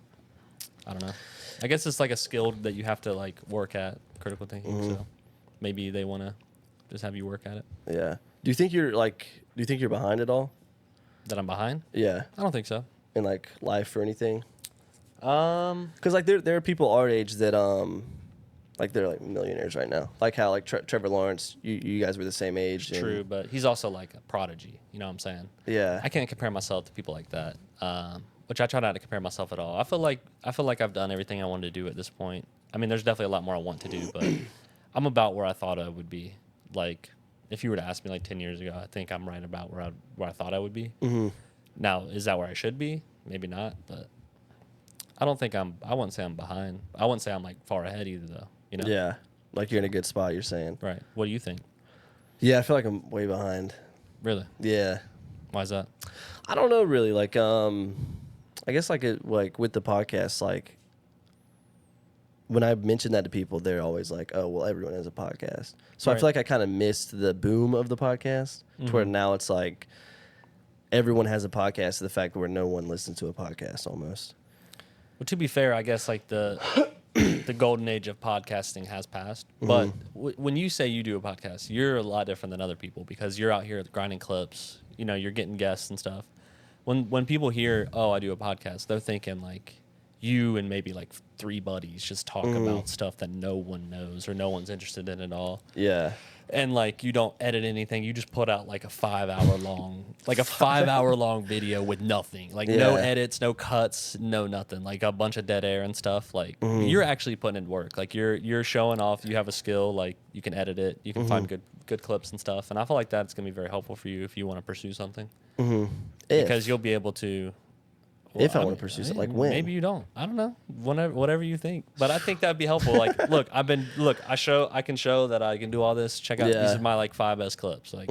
I don't know. I guess it's like a skill that you have to like work at, critical thinking. So maybe they want to just have you work at it. Yeah. Do you think you're behind at all? That I'm behind? Yeah. I don't think so. In like life or anything? Um, Because like there are people our age that like they're like millionaires right now. Like how like Trevor Lawrence, you guys were the same age. and- true, but he's also like a prodigy. You know what I'm saying? Yeah. I can't compare myself to people like that. Which I try not to compare myself at all. I feel like I've done everything I wanted to do at this point. I mean, there's definitely a lot more I want to do, but I'm about where I thought I would be. Like, if you were to ask me like 10 years ago, I think I'm right about where I thought I would be. Mm-hmm. Now, is that where I should be? Maybe not, but I wouldn't say I'm behind. I wouldn't say I'm like far ahead either, though. You know? Yeah. Like you're in a good spot, you're saying. Right. What do you think? Yeah, I feel like I'm way behind. Really? Yeah. Why is that? I don't know really. Like I guess like with the podcast, like when I mention that to people, they're always like, "Oh, well, everyone has a podcast." So I Right. feel like I kind of missed the boom of the podcast, to where now it's like everyone has a podcast. To the fact where no one listens to a podcast almost. Well, to be fair, I guess like the the golden age of podcasting has passed. But when you say you do a podcast, you're a lot different than other people because you're out here grinding clips. You know, you're getting guests and stuff. When people hear, "Oh, I do a podcast," they're thinking like you and maybe like 3 buddies just talk about stuff that no one knows or no one's interested in at all. Yeah. And like you don't edit anything, you just put out like a 5-hour long video with nothing, like no Yeah. edits, no cuts, no nothing, like a bunch of dead air and stuff. Like you're actually putting in work, like you're showing off you have a skill, like you can edit it, you can find good clips and stuff. And I feel like that's gonna be very helpful for you if you want to pursue something, because you'll be able to. if I want to pursue something, like when? Maybe you don't. I don't know. Whatever you think. But I think that'd be helpful. Like, look, I can show that I can do all this. Check out these are my like 5 best clips. Like,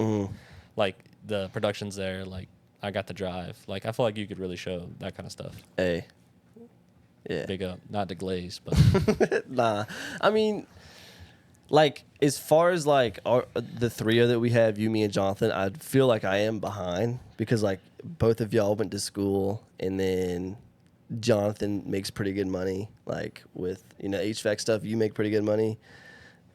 like the production's there. Like, I got the drive. Like, I feel like you could really show that kind of stuff. Hey, yeah, big up, not to glaze, but nah. I mean, like as far as like the 3 that we have, you, me, and Jonathan, I feel like I am behind because like both of y'all went to school, and then Jonathan makes pretty good money. Like with HVAC stuff, you make pretty good money,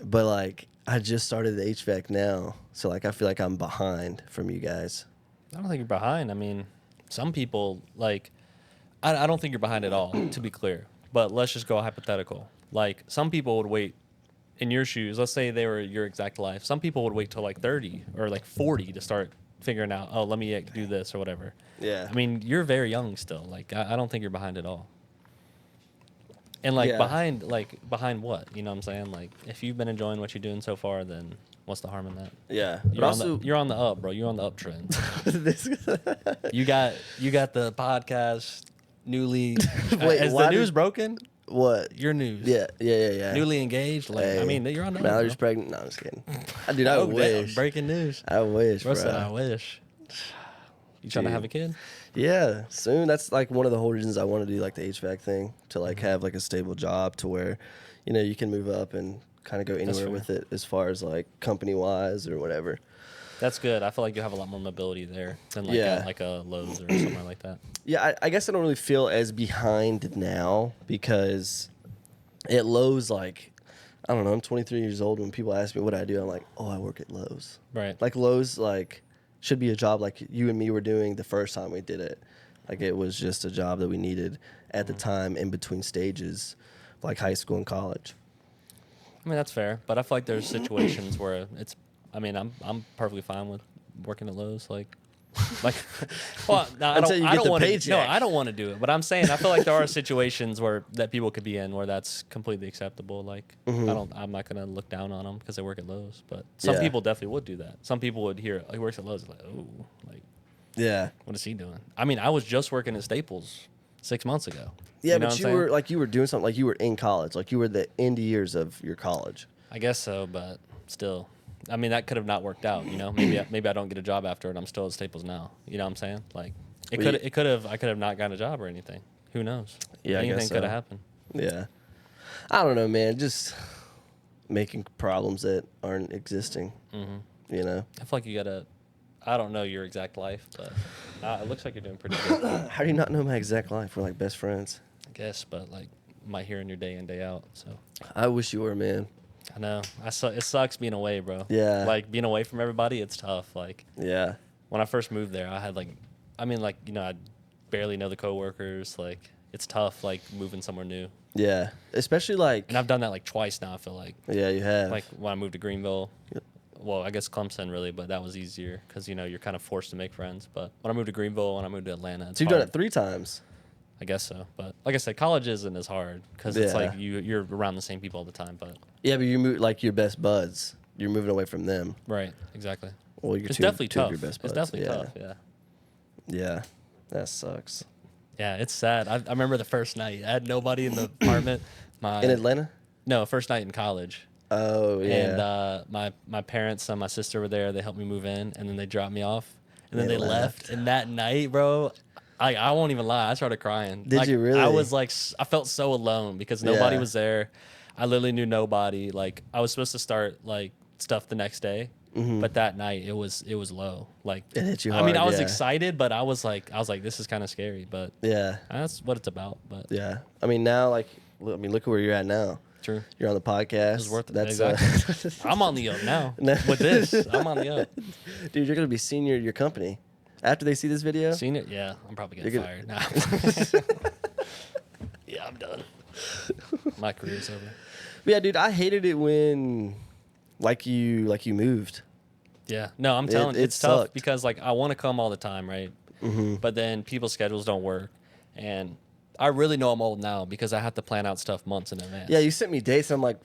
but like I just started the HVAC now, so like I feel like I'm behind from you guys. I don't think you're behind. I mean, some people like. I don't think you're behind at all, to be clear. But let's just go hypothetical. Like, some people would wait in your shoes. Let's say they were your exact life. Some people would wait till like 30 or like 40 to start figuring out, oh, let me do this or whatever. Yeah. I mean, you're very young still. Like, I don't think you're behind at all. And like behind what? You know what I'm saying? Like, if you've been enjoying what you're doing so far, then what's the harm in that? Yeah. You're on the up, bro. You're on the uptrend. you got the podcast. Newly, wait, is the news broken? What? Your news? Yeah. Newly engaged. Like, hey, I mean, you're on the. Mallory's pregnant. No, I'm just kidding. Dude, I wish. Breaking news. I wish, bro. Said, I wish. You trying to have a kid? Yeah, soon. That's like one of the whole reasons I want to do like the HVAC thing, to like have like a stable job to where, you can move up and kind of go anywhere with it as far as like company wise or whatever. That's good. I feel like you have a lot more mobility there than like a Lowe's or somewhere like that. Yeah, I guess I don't really feel as behind now because at Lowe's, like, I don't know, I'm 23 years old. When people ask me what I do, I'm like, oh, I work at Lowe's. Right. Like Lowe's, like, should be a job like you and me were doing the first time we did it. Like it was just a job that we needed at the time in between stages, like high school and college. I mean, that's fair, but I feel like there's situations where it's. I mean, I'm perfectly fine with working at Lowe's, like, well, no, I don't want to. No, I don't want to do it. But I'm saying I feel like there are situations that people could be in where that's completely acceptable. Like, I'm not gonna look down on them because they work at Lowe's. But some people definitely would do that. Some people would hear he works at Lowe's, like, oh, like, yeah, what is he doing? I mean, I was just working at Staples 6 months ago. Yeah, you know but you were doing something, like you were in college, like you were the end years of your college. I guess so, but still. I mean, that could have not worked out, Maybe I don't get a job after it. I'm still at Staples now. You know what I'm saying? Like, I could have not gotten a job or anything. Who knows? Yeah, anything could have happened. Yeah, I don't know, man. Just making problems that aren't existing. Mm-hmm. You know. I feel like you gotta. I don't know your exact life, but it looks like you're doing pretty good. How do you not know my exact life? We're like best friends. I guess, but like, might hear in your day in day out. So. I wish you were, man. I know. It sucks being away, bro. Yeah. Like, being away from everybody, it's tough. Like, yeah. When I first moved there, I had, I barely know the coworkers. Like, it's tough, like, moving somewhere new. Yeah. Especially, like... And I've done that, like, twice now, I feel like. Yeah, you have. Like, when I moved to Greenville. Yep. Well, I guess Clemson, really, but that was easier because, you're kind of forced to make friends. But when I moved to Greenville, when I moved to Atlanta, it's So you've hard. done it 3 times? I guess so, but like I said, college isn't as hard because it's like you're around the same people all the time. But yeah, but you move like your best buds. You're moving away from them. Right. Exactly. Well, it's definitely tough. Your best buds. It's definitely tough. Yeah. Yeah, that sucks. Yeah, it's sad. I remember the first night. I had nobody in the apartment. In Atlanta? No, first night in college. Oh yeah. And my parents and my sister were there. They helped me move in, and then they dropped me off, and then they left. And that night, bro. I won't even lie. I started crying. Did you really? I was like, I felt so alone because nobody was there. I literally knew nobody. Like, I was supposed to start like stuff the next day, but that night it was low. Like, it hit you hard. I mean, I was excited, but I was like, this is kind of scary. But yeah, that's what it's about. But yeah, I mean, now look at where you're at now. True. You're on the podcast. It's worth it. That's exactly. I'm on the up now. With this, I'm on the up. Dude, you're gonna be senior at your company. After they see this video? Seen it? Yeah. I'm probably getting fired now. Yeah, I'm done. My career's over. But yeah, dude, I hated it when you moved. Yeah. No, I'm telling you, it's tough because like I want to come all the time, right? Mm-hmm. But then people's schedules don't work. And I really know I'm old now because I have to plan out stuff months in advance. Yeah, you sent me dates and I'm like,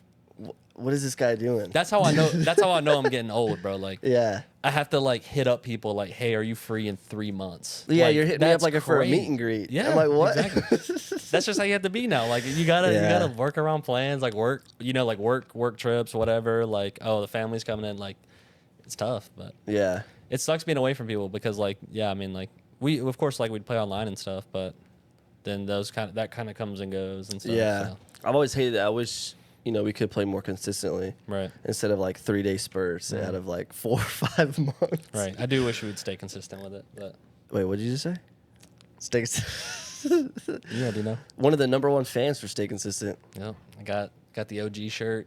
what is this guy doing? That's how I know. That's how I know I'm getting old, bro. Like, yeah. I have to like hit up people like, hey, are you free in 3 months? Yeah, Like, you're hitting me up that's like for a meet crazy. and greet. Yeah, I'm like, what? Exactly. That's just how you have to be now. Like you gotta work around plans, like work, like work trips, whatever. Like, oh, the family's coming in. Like, it's tough, but Yeah. it sucks being away from people because like, yeah, I mean, like we of course like we'd play online and stuff, but then that kind of comes and goes and stuff. Yeah. So. I've always hated that. I wish, we could play more consistently. Right. Instead of like 3-day spurts out of like 4 or 5 months. Right. I do wish we would stay consistent with it, but Wait, what did you just say? Stay consistent. yeah, do you know? One of the number one fans for Stay Consistent. Yep. I got the OG shirt.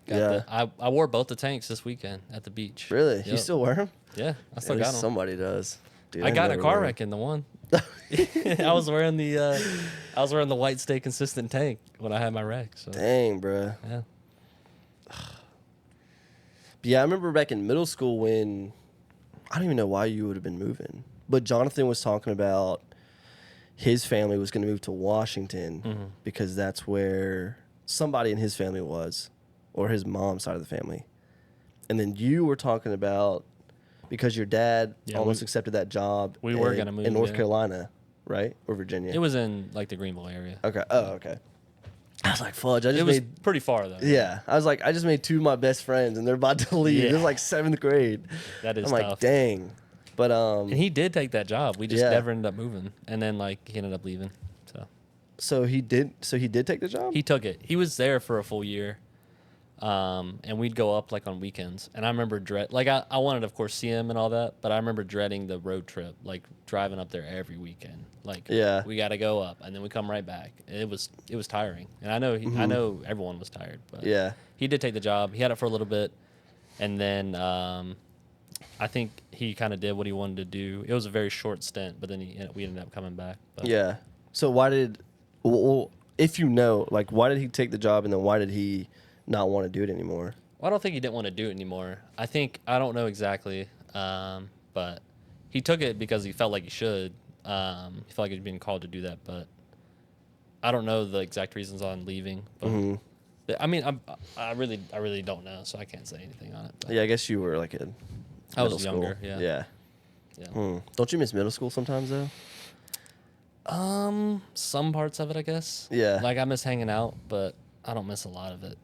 Yeah. I wore both the tanks this weekend at the beach. Really? Yep. You still wear them? Yeah, I still At got least them. somebody does. Dude, I got in a never car wear 'em. wreck in the one. I was wearing the white Stay Consistent tank when I had my wreck. So Dang, bro. yeah. Yeah, I remember back in middle school when I don't even know why you would have been moving, but Jonathan was talking about his family was going to move to Washington because that's where somebody in his family was, or his mom's side of the family. And then you were talking about because your dad almost accepted that job. We were gonna move in North yeah. Carolina, right, or Virginia. It was in like the Greenville area. Okay. Oh, okay. I was like, fudge. I just It was made. pretty far though. Yeah, I was like, I just made 2 of my best friends, and they're about to leave. Yeah. It was like 7th grade. That is I'm tough. like, dang. But And he did take that job. We just Yeah. never ended up moving. And then like he ended up leaving. so he did. So he did take the job. He took it. He was there for a full year. And we'd go up like on weekends. And I remember I wanted to of course see him and all that, but I remember dreading the road trip, like driving up there every weekend. Like Yeah. we gotta go up and then we come right back. It was tiring. And I know everyone was tired, but Yeah. he did take the job. He had it for a little bit and then I think he kind of did what he wanted to do. It was a very short stint, but then we ended up coming back. But Yeah. So why did, well, if you know, like, why did he take the job, and then why did he not want to do it anymore? Well, I don't think he didn't want to do it anymore. I don't know exactly, but he took it because he felt like he should. He felt like he was being called to do that, but I don't know the exact reasons on leaving. But I mean, I really don't know, so I can't say anything on it. But Yeah, I guess you were like a. I was middle school. younger, yeah. Yeah. Don't you miss middle school sometimes though? Some parts of it, I guess. Yeah. Like I miss hanging out, but I don't miss a lot of it.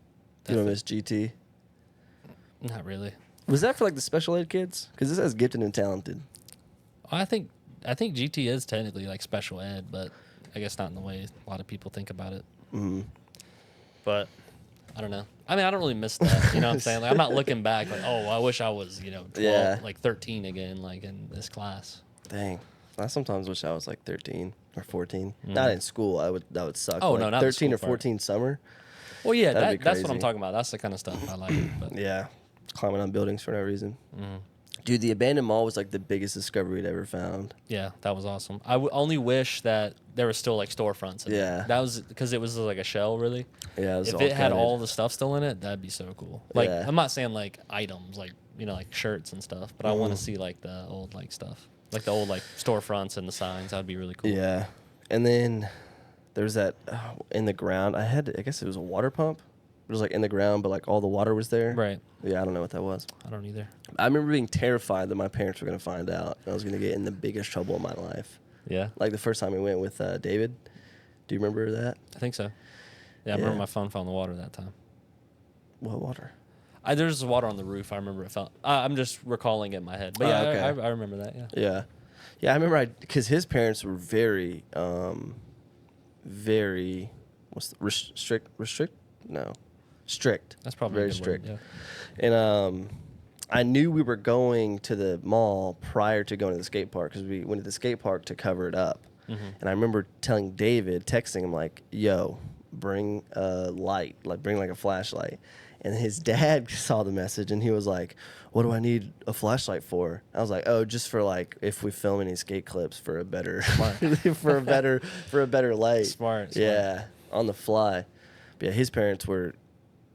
You don't miss GT? Not really. Was that for like the special ed kids? Because this says gifted and talented. I think GT is technically like special ed, but I guess not in the way a lot of people think about it. But I don't know. I mean, I don't really miss that. You know what I'm saying? Like, I'm not looking back like, oh, I wish I was, 12, like 13 again, like in this class. Dang. I sometimes wish I was like 13 or 14. Not in school. That would suck. Oh, Like no, not the 13 or school part. 14 summer. Well, yeah, That'd be that's what I'm crazy. talking about. That's the kind of stuff I like. But Yeah. Climbing on buildings for no reason. Dude, the abandoned mall was like the biggest discovery we'd ever found. yeah, that was awesome. I only wish that there was still like storefronts. In there. Yeah. That was because it was like a shell, really. Yeah, it was If all it had gutted. all the stuff still in it, that'd be so cool. Like, Yeah. I'm not saying like items, like, like shirts and stuff, but I want to see like the old like stuff. Like the old like storefronts and the signs. That would be really cool. Yeah. And then there's that in the ground. I guess it was a water pump. It was like in the ground, but like all the water was there. Right. Yeah, I don't know what that was. I don't either. I remember being terrified that my parents were going to find out and I was going to get in the biggest trouble of my life. Yeah. Like the first time we went with David. Do you remember that? I think so. Yeah, I remember my phone fell in the water that time. What water? There's water on the roof. I remember it fell. I'm just recalling it in my head. But yeah, okay. I remember that. Yeah. Yeah. Yeah, I remember because his parents were very, strict. That's probably very a good strict. word, yeah. And I knew we were going to the mall prior to going to the skate park because we went to the skate park to cover it up. And I remember telling David, texting him like, yo, bring a light, like bring like a flashlight. And his dad saw the message and he was like, what do I need a flashlight for? I was like, oh, just for like if we film any skate clips for a better for a better light. Smart. Yeah, on the fly. But yeah, his parents were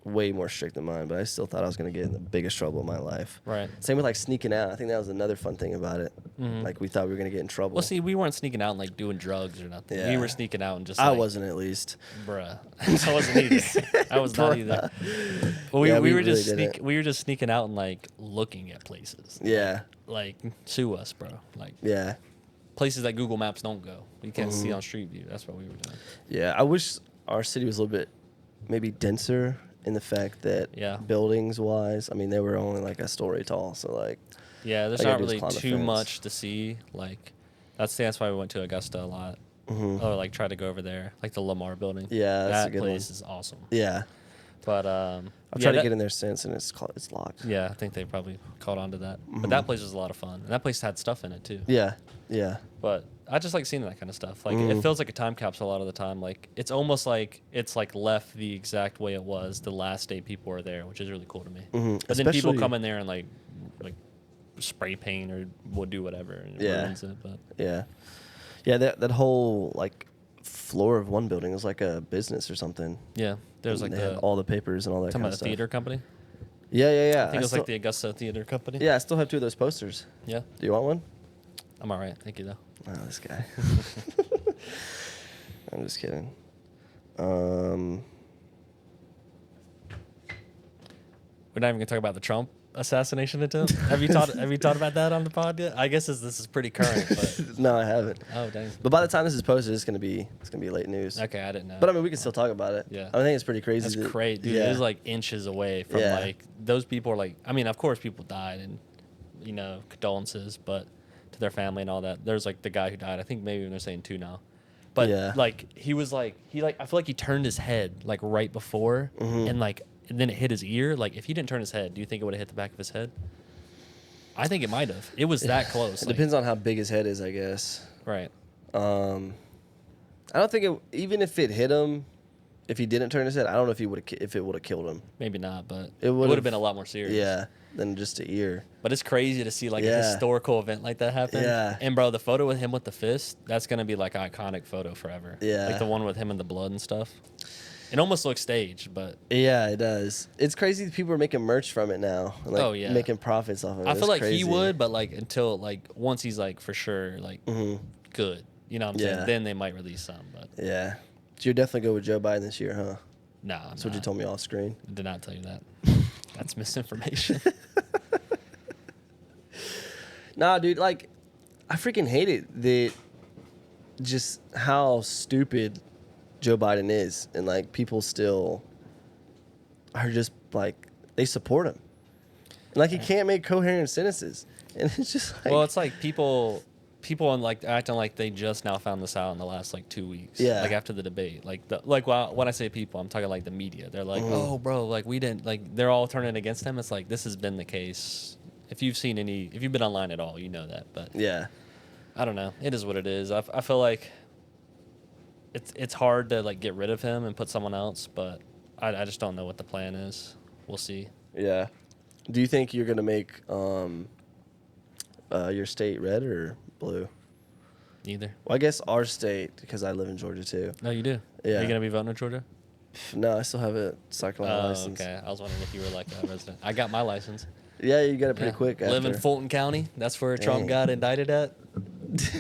way more strict than mine, but I still thought I was going to get in the biggest trouble of my life. Right. Same with like sneaking out. I think that was another fun thing about it. Like we thought we were going to get in trouble. Well, see, we weren't sneaking out and like doing drugs or nothing. Yeah. We were sneaking out and just. I like, wasn't, at least. Bruh. I wasn't either. I was not either. But Yeah, we we were just really didn't. we were just sneaking out and like looking at places. Yeah. Like sue us, bro. Like Yeah. places that Google Maps don't go. You can't see on Street View. That's what we were doing. Yeah. I wish our city was a little bit maybe denser in the fact that Yeah. buildings wise, I mean, they were only like a story tall. So like, Yeah, there's All you not gotta do is really climb a too fence. much to see. Like that's why we went to Augusta a lot. Or like try to go over there, like the Lamar building. Yeah, that's a that good place one. is awesome. yeah. But I've yeah, tried to that- get in there since, and it's locked. Yeah, I think they probably caught on to that. But that place was a lot of fun. And that place had stuff in it too. Yeah. Yeah. But I just like seeing that kind of stuff. Like it feels like a time capsule a lot of the time. Like it's almost like it's like left the exact way it was the last day people were there, which is really cool to me. But then people Especially- come in there and like spray paint or will do whatever and it Yeah. ruins it. But Yeah. Yeah. That whole like floor of one building was like a business or something. yeah, there's like They had the all the papers and all that talking kind about of the stuff. theater company. Yeah. Yeah. Yeah. I think it was still, like the Augusta Theater Company. Yeah. I still have 2 of those posters. Yeah. Do you want one? I'm all right. Thank you though. Oh, this guy. I'm just kidding. We're not even gonna talk about the Trump assassination attempt. Have you thought about that on the pod yet? I guess this is pretty current, but No, I haven't. oh dang. But by the time this is posted, it's gonna be late news. Okay, I didn't know. But I mean, we can still talk about it. Yeah. I think it's pretty crazy. That's that- crazy, dude. Yeah. It was like inches away from Yeah. like those people are like. I mean, of course, people died and condolences, but to their family and all that. There's like the guy who died. I think maybe they're saying 2 now, but Yeah. like he I feel like he turned his head like right before and then it hit his ear. Like if he didn't turn his head, do you think it would have hit the back of his head? I think it might have. It was that close. It like- depends on how big his head is, I guess. Right. I don't think even if it hit him, if he didn't turn his head, I don't know if it would have killed him. Maybe not, but It it would have would've- been a lot more serious. Yeah, than just an ear. But it's crazy to see like a Yeah. historical event like that happen. Yeah. And bro, the photo with him with the fist, that's gonna be like an iconic photo forever. Yeah. Like the one with him and the blood and stuff. It almost looks staged, but Yeah, it does. It's crazy that people are making merch from it now. And, like, Oh, yeah. making profits off of it. I feel It's like crazy. he would, but like until like once he's like for sure like good. You know what I'm Yeah. saying? Then they might release some, but Yeah. So you'd definitely go with Joe Biden this year, huh? nah. That's what you told me off screen. Did not tell you that. That's misinformation. Nah, dude, like, I freaking hate it that just how stupid Joe Biden is. And, like, people still are just, like, they support him. Like, he can't make coherent sentences. And it's just like. Well, it's like people on like acting like they just now found this out in the last like 2 weeks. Yeah. Like after the debate, when I say people, I'm talking like the media. They're like, oh, bro, like we didn't like. They're all turning against him. It's like this has been the case. If you've been online at all, you know that. But Yeah. I don't know. It is what it is. I feel like it's hard to like get rid of him and put someone else, but I just don't know what the plan is. We'll see. Yeah. Do you think you're going to make your state red or blue? Neither. Well, I guess our state, because I live in Georgia too. No, you do. Yeah. Are you gonna be voting in Georgia? No, I still have a South Carolina Oh, license. okay. I was wondering if you were like a resident. I got my license. Yeah, you got it pretty Yeah. quick. Live in after. Fulton County. That's where Trump Dang. got indicted at.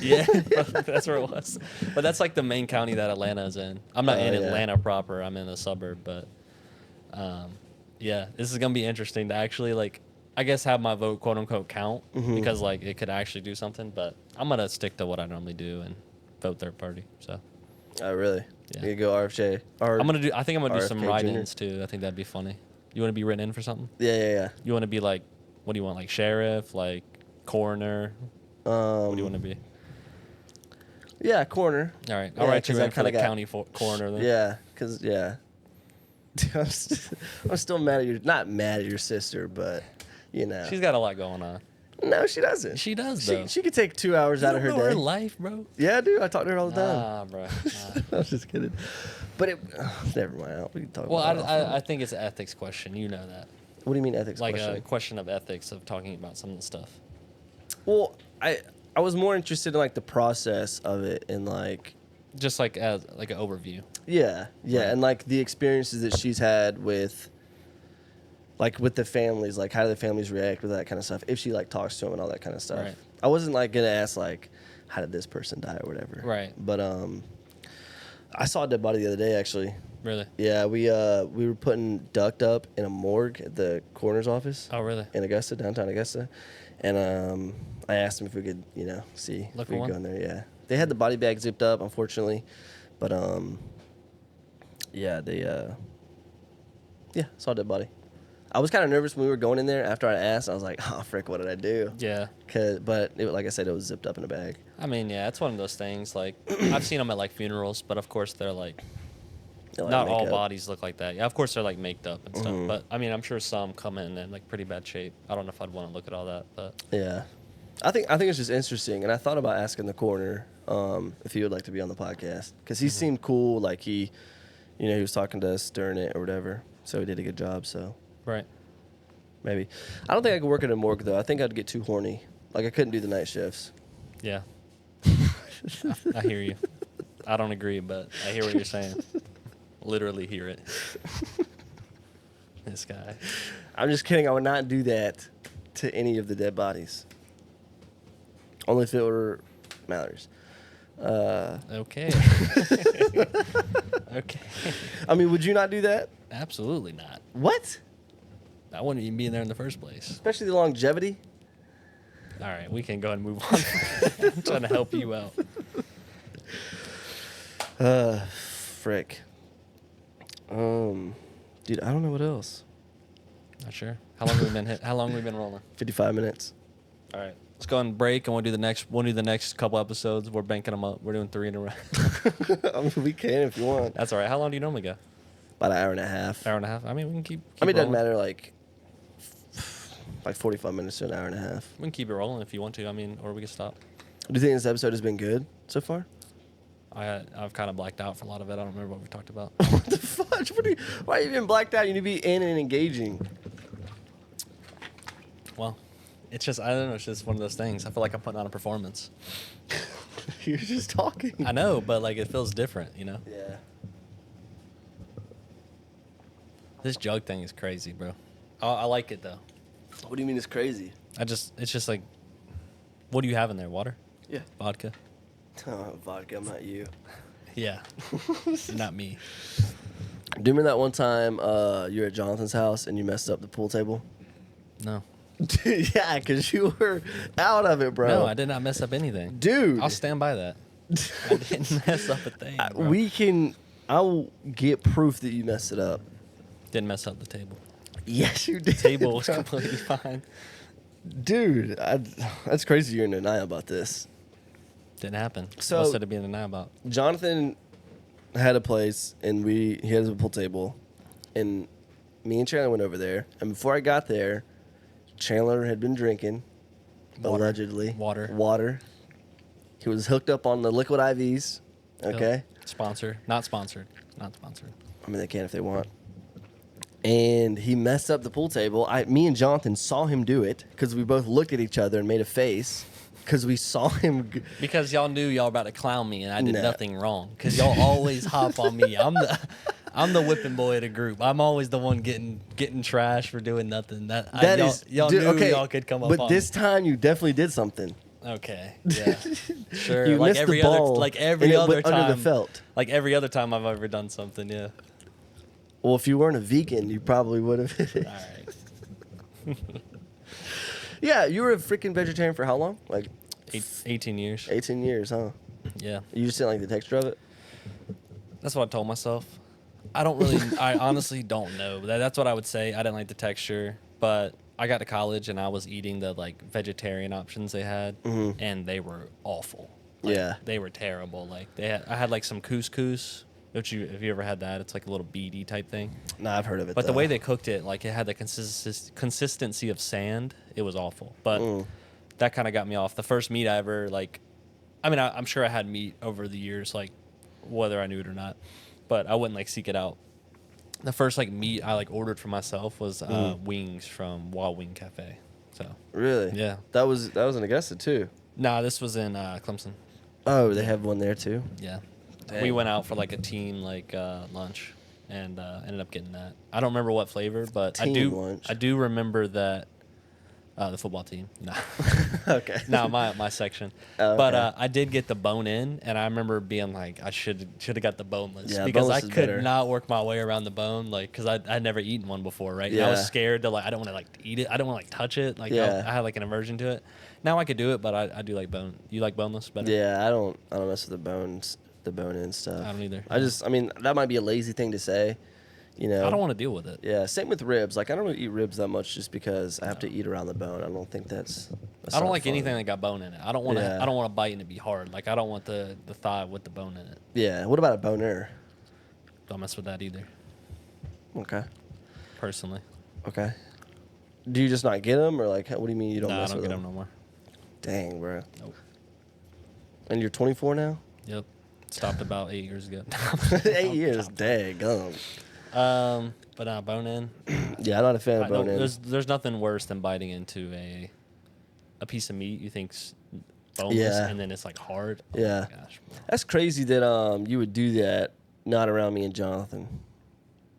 Yeah, that's where it was. But that's like the main county that Atlanta is in. I'm not Oh, in yeah. Atlanta proper. I'm in a suburb, but yeah, this is gonna be interesting to actually like, I guess have my vote quote unquote count because like it could actually do something. But I'm gonna stick to what I normally do and vote third party. So Oh, really? Yeah. You go RFJ. Or, I think I'm gonna do some RFK write-ins too. I think that'd be funny. You want to be written in for something? Yeah. You want to be like, what do you want? Like sheriff, like coroner? What do you want to be? Yeah, corner. All right, Yeah, I'll write you 'cause I in for the kinda got- county coroner then. Yeah, because, yeah. I'm still mad at not mad at your sister, but, you know. She's got a lot going on. No, she doesn't. She does though. She could take 2 hours out of her You don't know day. her life, bro. Yeah, dude. I talk to her all the time. Nah, bro. Nah. I was just kidding. But never mind. We can talk Well, about that. I think it's an ethics question. You know that. What do you mean ethics Like question? a question of ethics of talking about some of the stuff. Well, I was more interested in like the process of it and like Just like as like an overview. yeah, Right. and like the experiences that she's had with like with the families, like how do the families react with that kind of stuff? If she like talks to him and all that kind of stuff. Right. I wasn't like gonna ask like, how did this person die or whatever. Right. But I saw a dead body the other day actually. Really? Yeah, we were putting duct up in a morgue at the coroner's office. Oh, really? In Augusta, downtown Augusta, and I asked him if we could, see Look if we for could one? go in there. Yeah, they had the body bag zipped up, unfortunately, but yeah, they saw a dead body. I was kind of nervous when we were going in there. After I asked, I was like, oh frick, what did I do? Yeah. But like I said, it was zipped up in a bag. I mean, yeah, it's one of those things. Like, I've seen them at like funerals, but of course they're like, They like not all makeup. bodies look like that. Yeah, of course they're like maked up and stuff. Mhm. But I mean, I'm sure some come in like pretty bad shape. I don't know if I'd want to look at all that, but Yeah, I think it's just interesting, and I thought about asking the coroner if he would like to be on the podcast because he seemed cool. Like he was talking to us during it or whatever, so he did a good job. So right. maybe I don't think I could work at a morgue though. I think I'd get too horny. Like I couldn't do the night shifts. Yeah. I hear you. I don't agree, but I hear what you're saying. Literally hear it. This guy. I'm just kidding. I would not do that to any of the dead bodies. Only if it were Mallory's. Okay. Okay. I mean, would you not do that? Absolutely not. What? I wouldn't even be in there in the first place. Especially the longevity. All right, we can go and move on. I'm trying to help you out. Frick. Dude, I don't know what else. Not sure. How long have we been rolling? 55 minutes. All right. Let's go and break, and we'll do the next couple episodes. We're banking them up. We're doing 3 in a row. I mean, we can if you want. That's all right. How long do you normally go? About an hour and a half. Hour and a half. I mean, we can keep I mean, it doesn't rolling. matter, like 45 minutes to an hour and a half. We can keep it rolling if you want to. I mean, or we can stop. Do you think this episode has been good so far? I've kind of blacked out for a lot of it. I don't remember what we talked about. What the fudge? Why are you even blacked out? You need to be in and engaging. Well, it's just, I don't know. It's just one of those things. I feel like I'm putting on a performance. You're just talking. I know, but like it feels different, you know? Yeah. This jug thing is crazy, bro. I like it though. What do you mean it's crazy? It's just like, what do you have in there? Water? Yeah. Vodka? Oh, vodka, I'm not you. Yeah. Not me. Do you remember that one time you were at Jonathan's house and you messed up the pool table? No. Dude, yeah, because you were out of it, bro. No, I did not mess up anything. Dude. I'll stand by that. I didn't mess up a thing, bro. I'll get proof that you messed it up. Didn't mess up the table. Yes, you did. Table was bro. completely fine. Dude, that's crazy you're in denial about this. Didn't happen. So- What's there to be in denial about? Jonathan had a place, and he had a pool table, and me and Chandler went over there. And before I got there, Chandler had been drinking, Water. allegedly. Water. He was hooked up on the liquid IVs. Okay. Yep. Sponsor. Not sponsored. Not sponsored. I mean, they can if they want. And he messed up the pool table. Me and Jonathan saw him do it because we both looked at each other and made a face because we saw him. Because y'all knew y'all were about to clown me, and I did No. nothing wrong. Because y'all always hop on me. I'm the whipping boy of the group. I'm always the one getting trash for doing nothing. Y'all dude, knew okay, y'all could come up but on this time you definitely did something. me. Okay. Yeah. Sure. You like missed every the ball, other like and every it other went time. under the felt. Like every other time I've ever done something, yeah. Well, if you weren't a vegan, you probably would have hit it. All right. Yeah, you were a freaking vegetarian for how long? Like 18 years. 18 years, huh? Yeah. You just didn't like the texture of it? That's what I told myself. I honestly don't know. That's what I would say. I didn't like the texture, but I got to college and I was eating the like vegetarian options they had, and they were awful. Like, Yeah. They were terrible. Like I had like some couscous. If you ever had that, it's like a little beady type thing. Nah, I've heard of it. But the though. way they cooked it, like it had the consistency of sand. It was awful. But that kind of got me off. The first meat I ever like, I mean, I'm sure I had meat over the years, like whether I knew it or not, but I wouldn't like seek it out. The first like meat I like ordered for myself was wings from Wild Wing Cafe. So Really? yeah, That was in Augusta too. nah, this was in Clemson. Oh, they have one there too. Yeah, Dang. we went out for like a team like lunch. and ended up getting that. I don't remember what flavor, but Team lunch. I do remember that the football team. No. Okay. No, my section. Oh, But okay. I did get the bone in, and I remember being like, I should have got the boneless Yeah, because I boneless is could better. not work my way around the bone, like because I'd never eaten one before, right? And I was Yeah. scared to like I don't want to like eat it, I don't want to like touch it, like Yeah. I had like an aversion to it. Now I could do it, but I do like bone. You like boneless better? Yeah, I don't mess with the bone in stuff. I don't either. I mean, that might be a lazy thing to say, you know. I don't want to deal with it. Yeah, same with ribs. Like I don't really eat ribs that much just because I have to eat around the bone. I don't think that's I don't not like fun. anything that got bone in it. I don't want to. Yeah. I don't want to bite and it be hard. Like I don't want the thigh with the bone in it. Yeah. What about a boner? Don't mess with that either. Okay. Personally, Okay. Do you just not get them, or like, what do you mean you don't no, I mess don't with get them? them no more. Dang, bro. Nope. And you're 24 now? Yep. Stopped about 8 years ago. 8 years. Dang, gum. But nah, bone in. Yeah, I'm not a fan of bone in. There's nothing worse than biting into a piece of meat you think's boneless Yeah. and then it's like hard. Oh Yeah. my gosh, bro. That's crazy that you would do that not around me and Jonathan,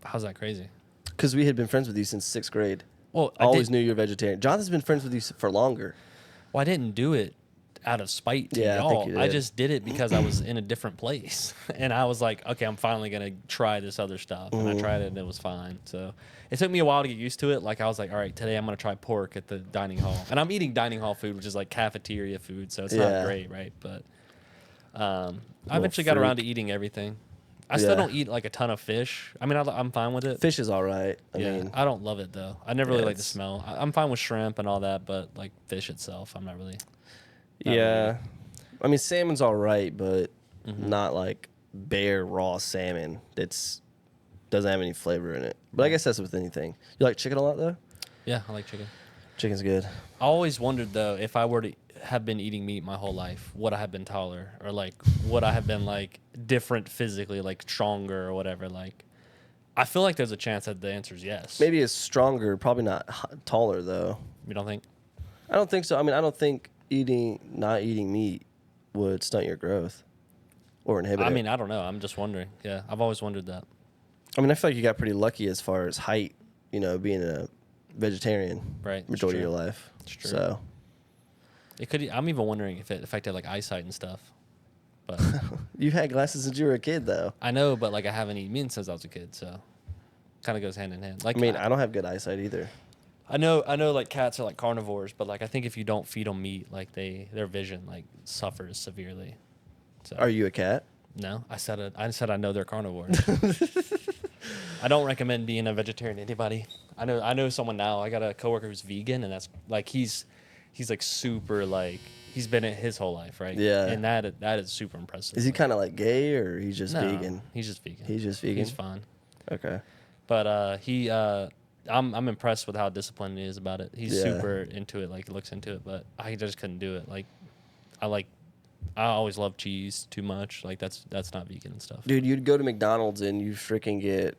How's that crazy? because we had been friends with you since 6th grade. Well, I always knew you were vegetarian. Jonathan's been friends with you for longer. Well, I didn't do it out of spite to Yeah, I think y'all. you I did. just did it because I was in a different place. And I was like, okay, I'm finally going to try this other stuff. And I tried it and it was fine. So it took me a while to get used to it. Like I was like, all right, today I'm going to try pork at the dining hall. And I'm eating dining hall food, which is like cafeteria food. So it's Yeah. not great, right? But I eventually got around to eating everything. I still Yeah. don't eat like a ton of fish. I mean, I'm fine with it. Fish is all right. I Yeah, mean, I don't love it though. I never really like the it's- smell. I'm fine with shrimp and all that, but like fish itself, I'm not really. Not yeah. really. I mean, salmon's all right, but Mm-hmm. not like bare raw salmon that's doesn't have any flavor in it. But I guess that's with anything. You like chicken a lot though? Yeah, I like chicken. Chicken's good. I always wondered though, if I were to have been eating meat my whole life, would I have been taller, or like would I have been like different physically, like stronger or whatever? Like, I feel like there's a chance that the answer is yes. Maybe it's stronger, probably not taller though. You don't think? I don't think so. I mean, I don't think not eating meat would stunt your growth or inhibit I it. mean, I don't know. I'm just wondering. Yeah, I've always wondered that. I mean, I feel like you got pretty lucky as far as height, you know, being a vegetarian Right, it's majority of true. your life. It's true. So, It could. I'm even wondering if it affected like eyesight and stuff. But you've had glasses since you were a kid, though. I know, but like I haven't eaten meat since I was a kid, so kind of goes hand in hand. Like I mean, I don't have good eyesight either. I know, like cats are like carnivores, but like I think if you don't feed them meat, like their vision like suffers severely. So Are you a cat? No, I said I know they're carnivores. I don't recommend being a vegetarian to anybody. I know someone now. I got a coworker who's vegan, and that's like he's like super like he's been it his whole life, right? Yeah. and that is super impressive. Is he kind of like gay or he's just No, vegan? He's just vegan. He's just vegan? He's fine. Okay. But I'm impressed with how disciplined he is about it. He's Yeah. super into it, like he looks into it. But I just couldn't do it. Like I always love cheese too much. Like that's not vegan and stuff. Dude, you'd go to McDonald's and you freaking get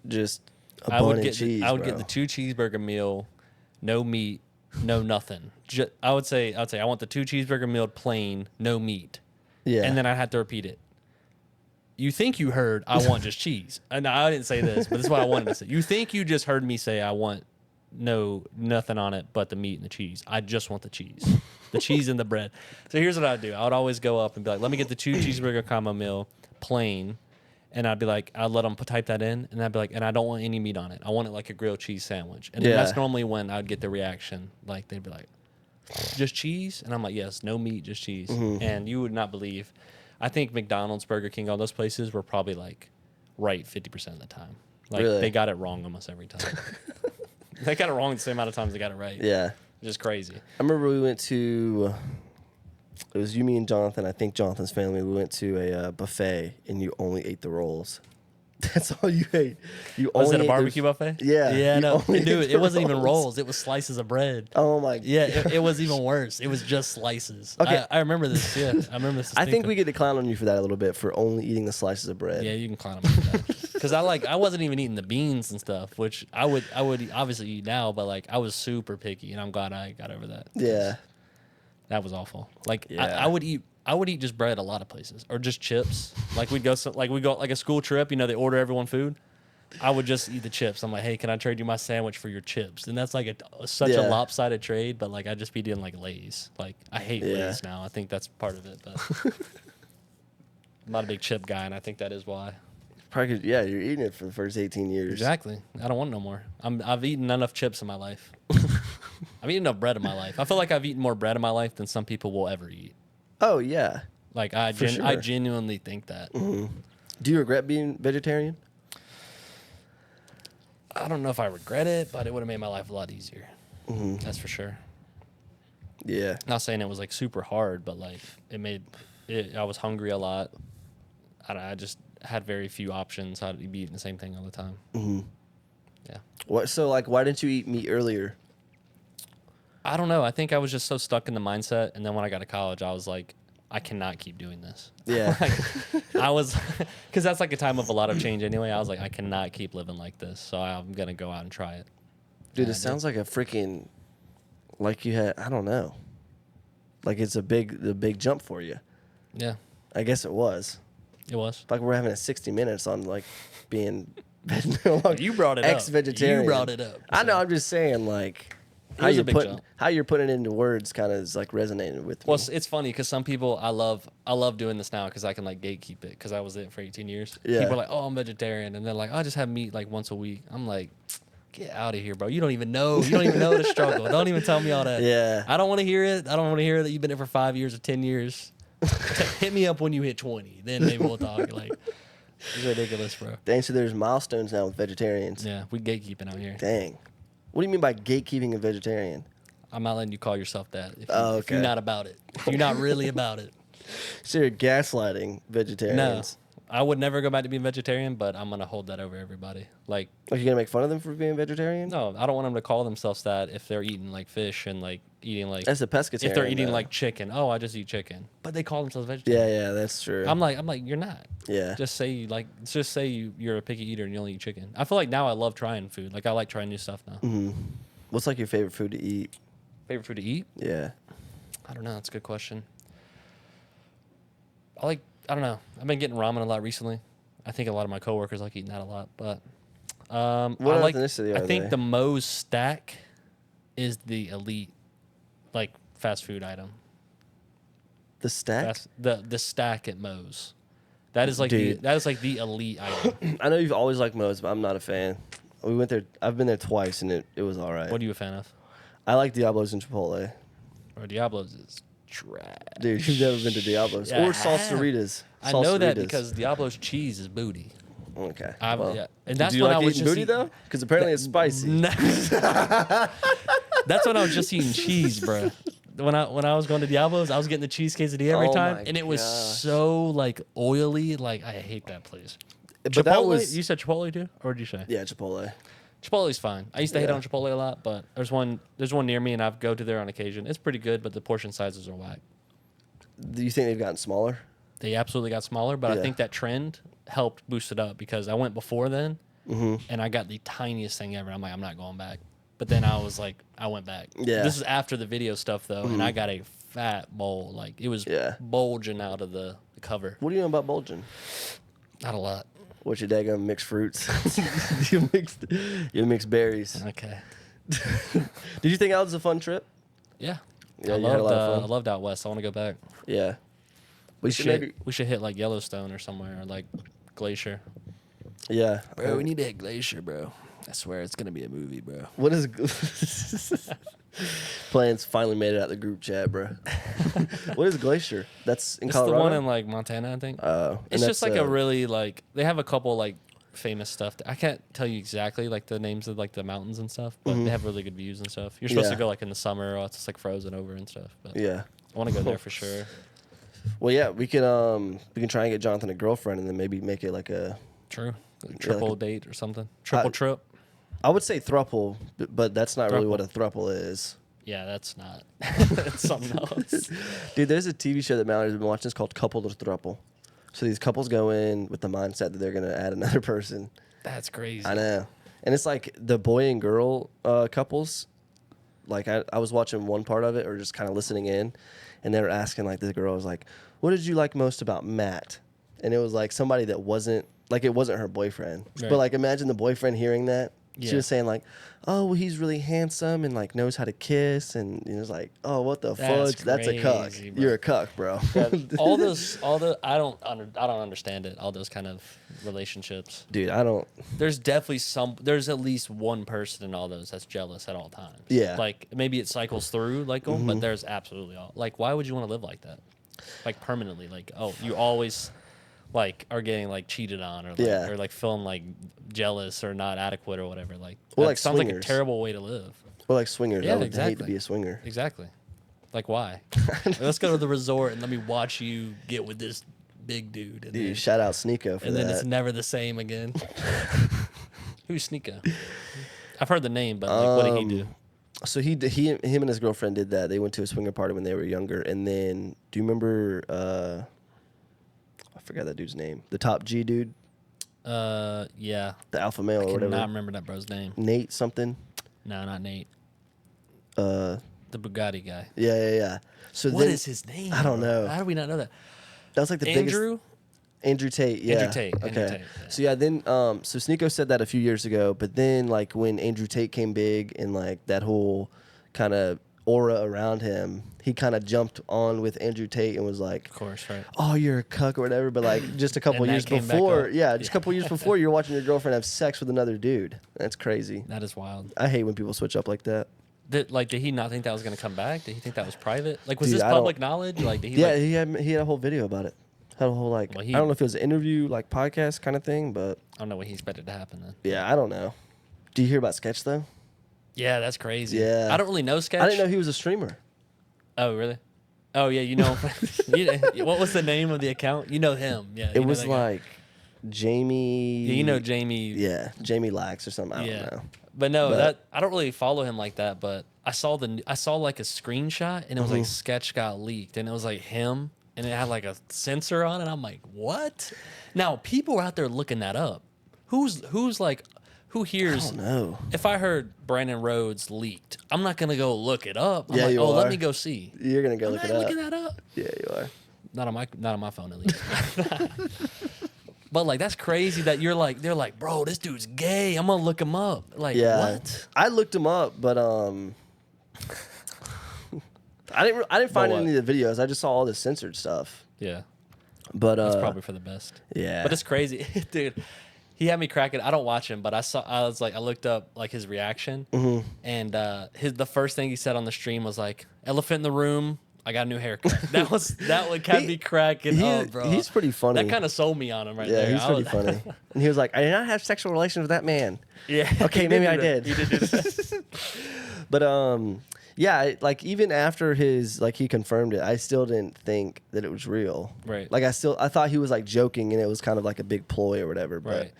just a I bun would and get cheese, I would bro. get the 2 cheeseburger meal, no meat, no nothing. I would say I want the 2 cheeseburger meal plain, no meat. Yeah. And then I had to repeat it. You think you heard I want just cheese. And I didn't say this, but this is what I wanted to say. You think you just heard me say I want nothing on it but the meat and the cheese. I just want the cheese. The cheese and the bread. So here's what I'd do. I would always go up and be like, let me get the 2 cheeseburger combo meal plain. And I'd be like, I'd let them type that in. And I'd be like, and I don't want any meat on it. I want it like a grilled cheese sandwich. And then Yeah. that's normally when I'd get the reaction. Like, they'd be like, just cheese? And I'm like, yes, no meat, just cheese. Mm-hmm. And you would not believe. I think McDonald's, Burger King, all those places were probably like right 50% of the time. Like, Really? they got it wrong almost every time. They got it wrong the same amount of times they got it right. Yeah. Just crazy. I remember we went to, it was you, me, and Jonathan. I think Jonathan's family. We went to a buffet, and you only ate the rolls. That's all you ate. You Was only it a ate barbecue those- buffet? Yeah, Yeah, you no. only Dude, ate it wasn't the even rolls. rolls. It was slices of bread. Oh my Yeah, god. it was even worse. It was just slices. Okay. I remember this. Yeah, I remember this. I think we distinctly. get to clown on you for that a little bit for only eating the slices of bread. Yeah, you can clown me for that. Because I wasn't even eating the beans and stuff, which I would obviously eat now, but like I was super picky, and I'm glad I got over that. Yeah. That was awful. Like Yeah. I would eat I would eat just bread a lot of places, or just chips. Like we go like a school trip. They order everyone food. I would just eat the chips. I'm like, hey, can I trade you my sandwich for your chips? And that's like such a lopsided trade. But like, I just be doing like Lay's. Like I hate Lay's now. I think that's part of it. But I'm not a big chip guy, and I think that is why. Probably, you're eating it for the first 18 years. Exactly. I don't want no more. I've eaten enough chips in my life. I've eaten enough bread in my life. I feel like I've eaten more bread in my life than some people will ever eat. Oh, yeah. Like, I genuinely think that. Mm-hmm. Do you regret being vegetarian? I don't know if I regret it, but it would have made my life a lot easier. Mm-hmm. That's for sure. Yeah. Not saying it was, like, super hard, but, like, I was hungry a lot. I just had very few options. I'd be eating the same thing all the time. Mm-hmm. Yeah. So, like, why didn't you eat meat earlier? I don't know. I think I was just so stuck in the mindset. And then when I got to college, I was like, I cannot keep doing this. Yeah. I was, because that's like a time of a lot of change anyway. I was like, I cannot keep living like this. So I'm going to go out and try it. Dude, it sounds like a freaking, like you had, I don't know. Like it's the big jump for you. Yeah. I guess it was. It was. Like we're having a 60 minutes on like being You brought it up. Ex-vegetarian. You brought it up. I know, I'm just saying like how you're putting it into words kind of is like resonating with me. Well, it's funny because some people I love doing this now because I can like gatekeep it because I was it for 18 years. Yeah. People are like, oh, I'm vegetarian, and they're like, oh, I just have meat like once a week. I'm like, get out of here, bro. You don't even know. You don't even know the struggle. Don't even tell me all that. Yeah. I don't want to hear it. I don't want to hear that you've been there for 5 years or 10 years. Hit me up when you hit 20. Then maybe we'll talk. Like, it's ridiculous, bro. Dang, so there's milestones now with vegetarians. Yeah, we gatekeeping out here. Dang. What do you mean by gatekeeping a vegetarian? I'm not letting you call yourself that if Okay. you're not about it. If you're not really about it. So you're gaslighting vegetarians. No, I would never go back to being vegetarian, but I'm going to hold that over everybody. Like you're going to make fun of them for being vegetarian? No, I don't want them to call themselves that if they're eating like fish and like eating like... That's a pescatarian. If they're eating though. like chicken. Oh, I just eat chicken. But they call themselves vegetarian. Yeah, that's true. I'm like, you're not. Yeah. Just say you're a picky eater and you only eat chicken. I feel like now I love trying food. Like I like trying new stuff now. Mm-hmm. What's like your favorite food to eat? Favorite food to eat? Yeah. I don't know. That's a good question. I don't know. I've been getting ramen a lot recently. I think a lot of my coworkers like eating that a lot. But what ethnicity are I think they? the Moe's stack is the elite, like fast food item. The stack? The stack at Moe's. That is like Dude. the elite item. I know you've always liked Moe's, but I'm not a fan. We went there. I've been there twice, and it was all right. What are you a fan of? I like Diablo's and Chipotle. Or Diablo's is trash. Dude, you've never been to Diablo's Yeah, or I Salsaritas. I know that because Diablo's cheese is booty. Okay. Yeah. And that's do you when like I was eating just booty though? Because apparently it's spicy. No. That's when I was just eating cheese, bro. When I was going to Diablo's, I was getting the cheese quesadilla every Oh time, my and it was gosh. so like oily. Like I hate that place. But Chipotle? that was You said Chipotle too, or did you say? yeah, Chipotle. Chipotle's fine. I used to hate Yeah. on Chipotle a lot, but there's one near me, and I go to there on occasion. It's pretty good, but the portion sizes are whack. Do you think they've gotten smaller? They absolutely got smaller, but Yeah. I think that trend helped boost it up because I went before then, Mm-hmm. and I got the tiniest thing ever. I'm like, I'm not going back. But then I was like, I went back. Yeah. This is after the video stuff though, and I got a fat bowl. Like it was Yeah. bulging out of the cover. What do you know about bulging? Not a lot. What's your daggum mixed fruits? you mixed berries. Okay. Did you think that was a fun trip? Yeah. Yeah, you had a lot of fun. I loved out west. I want to go back. Yeah. We should should maybe- we should hit like Yellowstone or somewhere or like Glacier. Yeah. Bro, we need to hit Glacier, bro. I swear it's gonna be a movie, bro. What is plans finally made it out the group chat, bro? What is Glacier? That's in It's Colorado. the one in like Montana, I think. and It's just that's, like a really like they have a couple like famous stuff. I can't tell you exactly like the names of like the mountains and stuff, but they have really good views and stuff. You're supposed Yeah. to go like in the summer, or it's just like frozen over and stuff. But Yeah. I want to go there for sure. Well, yeah, we can try and get Jonathan a girlfriend, and then maybe make it like a. True. Triple date or something. Triple trip. I would say thruple, but that's not really Thruple. what a thruple is. Yeah, that's not. That's something else. Dude, there's a TV show that Mallory's been watching. It's called Couple or Thruple. So these couples go in with the mindset that they're going to add another person. That's crazy. I know. And it's like the boy and girl couples, like I was watching one part of it or just kind of listening in, and they were asking like this girl was like, "What did you like most about Matt?" And it was like somebody that wasn't like it wasn't her boyfriend, Right. but like imagine the boyfriend hearing that. Yeah. She was saying like, "Oh, well, he's really handsome and like knows how to kiss," and it was like, "Oh, what the That's fudge? That's a cuck. crazy, bro. You're a cuck, bro." I don't understand it. All those kind of relationships. Dude, I don't. There's definitely there's at least one person in all those that's jealous at all times. Yeah. Like maybe it cycles through like them, but there's absolutely like why would you want to live like that? Like permanently, like you always like are getting like cheated on or like, Yeah. or like feeling like jealous or not adequate or whatever. Like Or that like sounds like a swingers. terrible way to live. Or like swingers. Yeah, I would hate exactly. to be a swinger. Exactly. Like why? Let's go to the resort and let me watch you get with this big dude. And Dude, shout out Sneeko for and then that. it's never the same again. Who's Sneeko? I've heard the name, but like, what did he do? So him and his girlfriend did that. They went to a swinger party when they were younger, and then do you remember? I forgot that dude's name. The top G dude, Yeah. the alpha male or I whatever. cannot remember that bro's name. Nate something. No, not Nate. Uh, The Bugatti guy. yeah. So What then, is his name? I don't bro? know. How do we not know that? That was like the Andrew? biggest. Andrew Tate, yeah. Andrew Tate, Okay. Andrew Tate, yeah. So yeah, then so Sneeko said that a few years ago, but then like when Andrew Tate came big and like that whole kind of aura around him, he kind of jumped on with Andrew Tate and was like, Of course, right. "Oh, you're a cuck" or whatever. But like just a couple And that years came back before, up. yeah, just a couple years before, you're watching your girlfriend have sex with another dude. That's crazy. That is wild. I hate when people switch up like that. Did he not think that was going to come back? Did he think that was private? Like, was Dude, this I don't- public knowledge? Like, did he Yeah, like, he had a whole video about it. Had a whole like Well, I don't know if it was an interview like podcast kind of thing, but I don't know what he expected to happen then. yeah, I don't know. Do you hear about Sketch though? Yeah, that's crazy. Yeah. I don't really know Sketch. I didn't know he was a streamer. Oh, really? Oh, yeah, you know. What was the name of the account? You know him. Yeah. It you know was that guy. like Jamie. Yeah, you know Jamie. Yeah, Jamie Lax or something. I don't know. But no, But- that I don't really follow him like that. But I saw like a screenshot, and it was like Sketch got leaked, and it was like him, and it had like a sensor on it. I'm like, what? Now people are out there looking that up. Who's like, who I hears? don't know. If I heard Brandon Rhodes leaked, I'm not gonna go look it up. I'm Yeah, like, you oh, let are. me go see. You're gonna go I'm look not it up. looking that up. Yeah, you are. Not on my phone at least. But like that's crazy that they're like, bro, this dude's gay. I'm gonna look him up. Like Yeah. what? I looked him up, but I didn't find what? any of the videos. I just saw all the censored stuff. Yeah, But that's probably for the best. yeah. But it's crazy, dude. He had me cracking. I don't watch him, but I looked up like his reaction, and the first thing he said on the stream was like, "Elephant in the room. I got a new haircut." That one kept me cracking up, bro. He's pretty funny. That kind of sold me on him right yeah, there. he's I pretty was- funny. And he was like, "I did not have sexual relations with that man." Yeah. Okay, he maybe do I that. did. He did do that. But yeah, like even after he confirmed it, I still didn't think that it was real. Right. Like I thought he was like joking and it was kind of like a big ploy or whatever. But Right.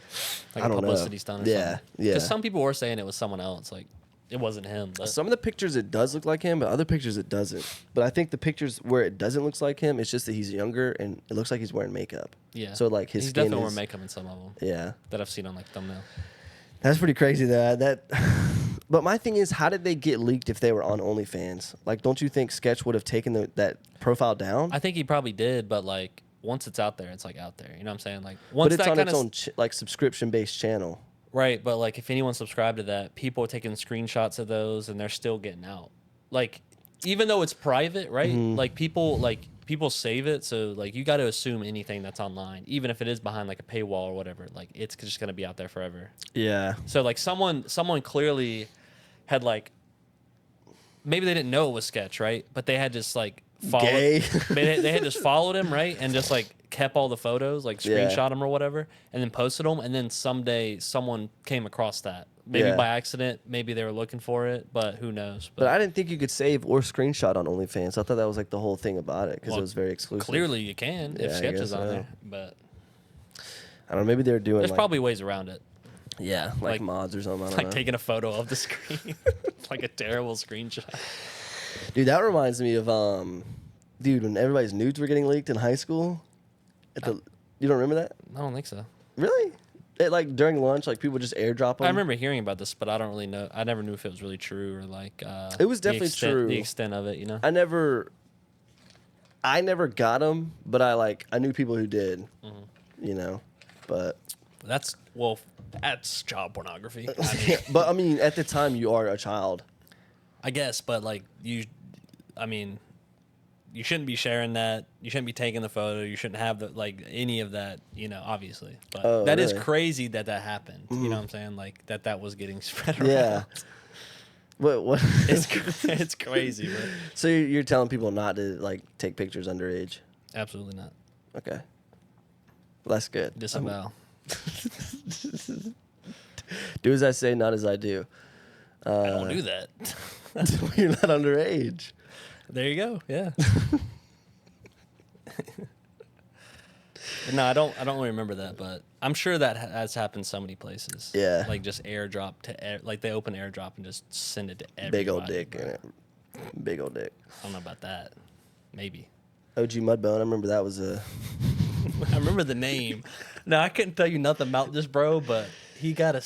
Like I a don't know. publicity stunt or Yeah, something. yeah. Because some people were saying it was someone else. Like, it wasn't him. But some of the pictures it does look like him, but other pictures it doesn't. But I think the pictures where it doesn't look like him, it's just that he's younger and it looks like he's wearing makeup. yeah. So like his He's skin definitely is, wearing makeup in some of them Yeah. that I've seen on like thumbnail. That's pretty crazy that But my thing is, how did they get leaked if they were on OnlyFans? Like, don't you think Sketch would have taken that profile down? I think he probably did, but like once it's out there, it's like out there. You know what I'm saying? Like But once it's that on kind its of own like subscription-based channel. right. But like if anyone subscribed to that, people are taking screenshots of those and they're still getting out. Like even though it's private, right? Mm-hmm. Like people save it, so like you got to assume anything that's online, even if it is behind like a paywall or whatever, like it's just gonna be out there forever. Yeah. So like someone clearly had like maybe they didn't know it was Sketch, right? But they had just like followed. Gay. they had just followed him, right, and just like kept all the photos, like Yeah. screenshot them or whatever, and then posted them. And then someday someone came across that, maybe Yeah. by accident, maybe they were looking for it, but who knows? But I didn't think you could save or screenshot on OnlyFans. I thought that was like the whole thing about it because Well, it was very exclusive. clearly you can Yeah, if I Sketch guess is on so. there, but I don't know. Maybe they were doing there's like, probably ways around it. yeah, like like- mods or something. I don't Like know. taking a photo of the screen, like a terrible screenshot. Dude, that reminds me of dude, when everybody's nudes were getting leaked in high school. You don't remember that? I don't think so. Really? like during lunch, like people just airdrop them. I remember hearing about this, but I don't really know. I never knew if it was really true or like. It was definitely true. The extent of it, I never got them, but I knew people who did. But that's child pornography. but I mean, at the time, you are a child. I guess, but like you shouldn't be sharing that. You shouldn't be taking the photo. You shouldn't have any of that. Obviously, but that is crazy that happened. You know what I'm saying? Like that was getting spread around. Yeah. What? It's crazy. Bro. So you're telling people not to take pictures underage? Absolutely not. Okay. Well, that's good. Disavow. Do as I say, not as I do. I don't do that. You're not underage. There you go. Yeah. No, I don't really remember that, but I'm sure that has happened so many places. Yeah. Like just airdrop to they open airdrop and just send it to everybody. Big old dick in it. Big old dick. I don't know about that. Maybe. OG Mudbone. I remember that was a. I remember the name. No, I couldn't tell you nothing about this bro, but he got a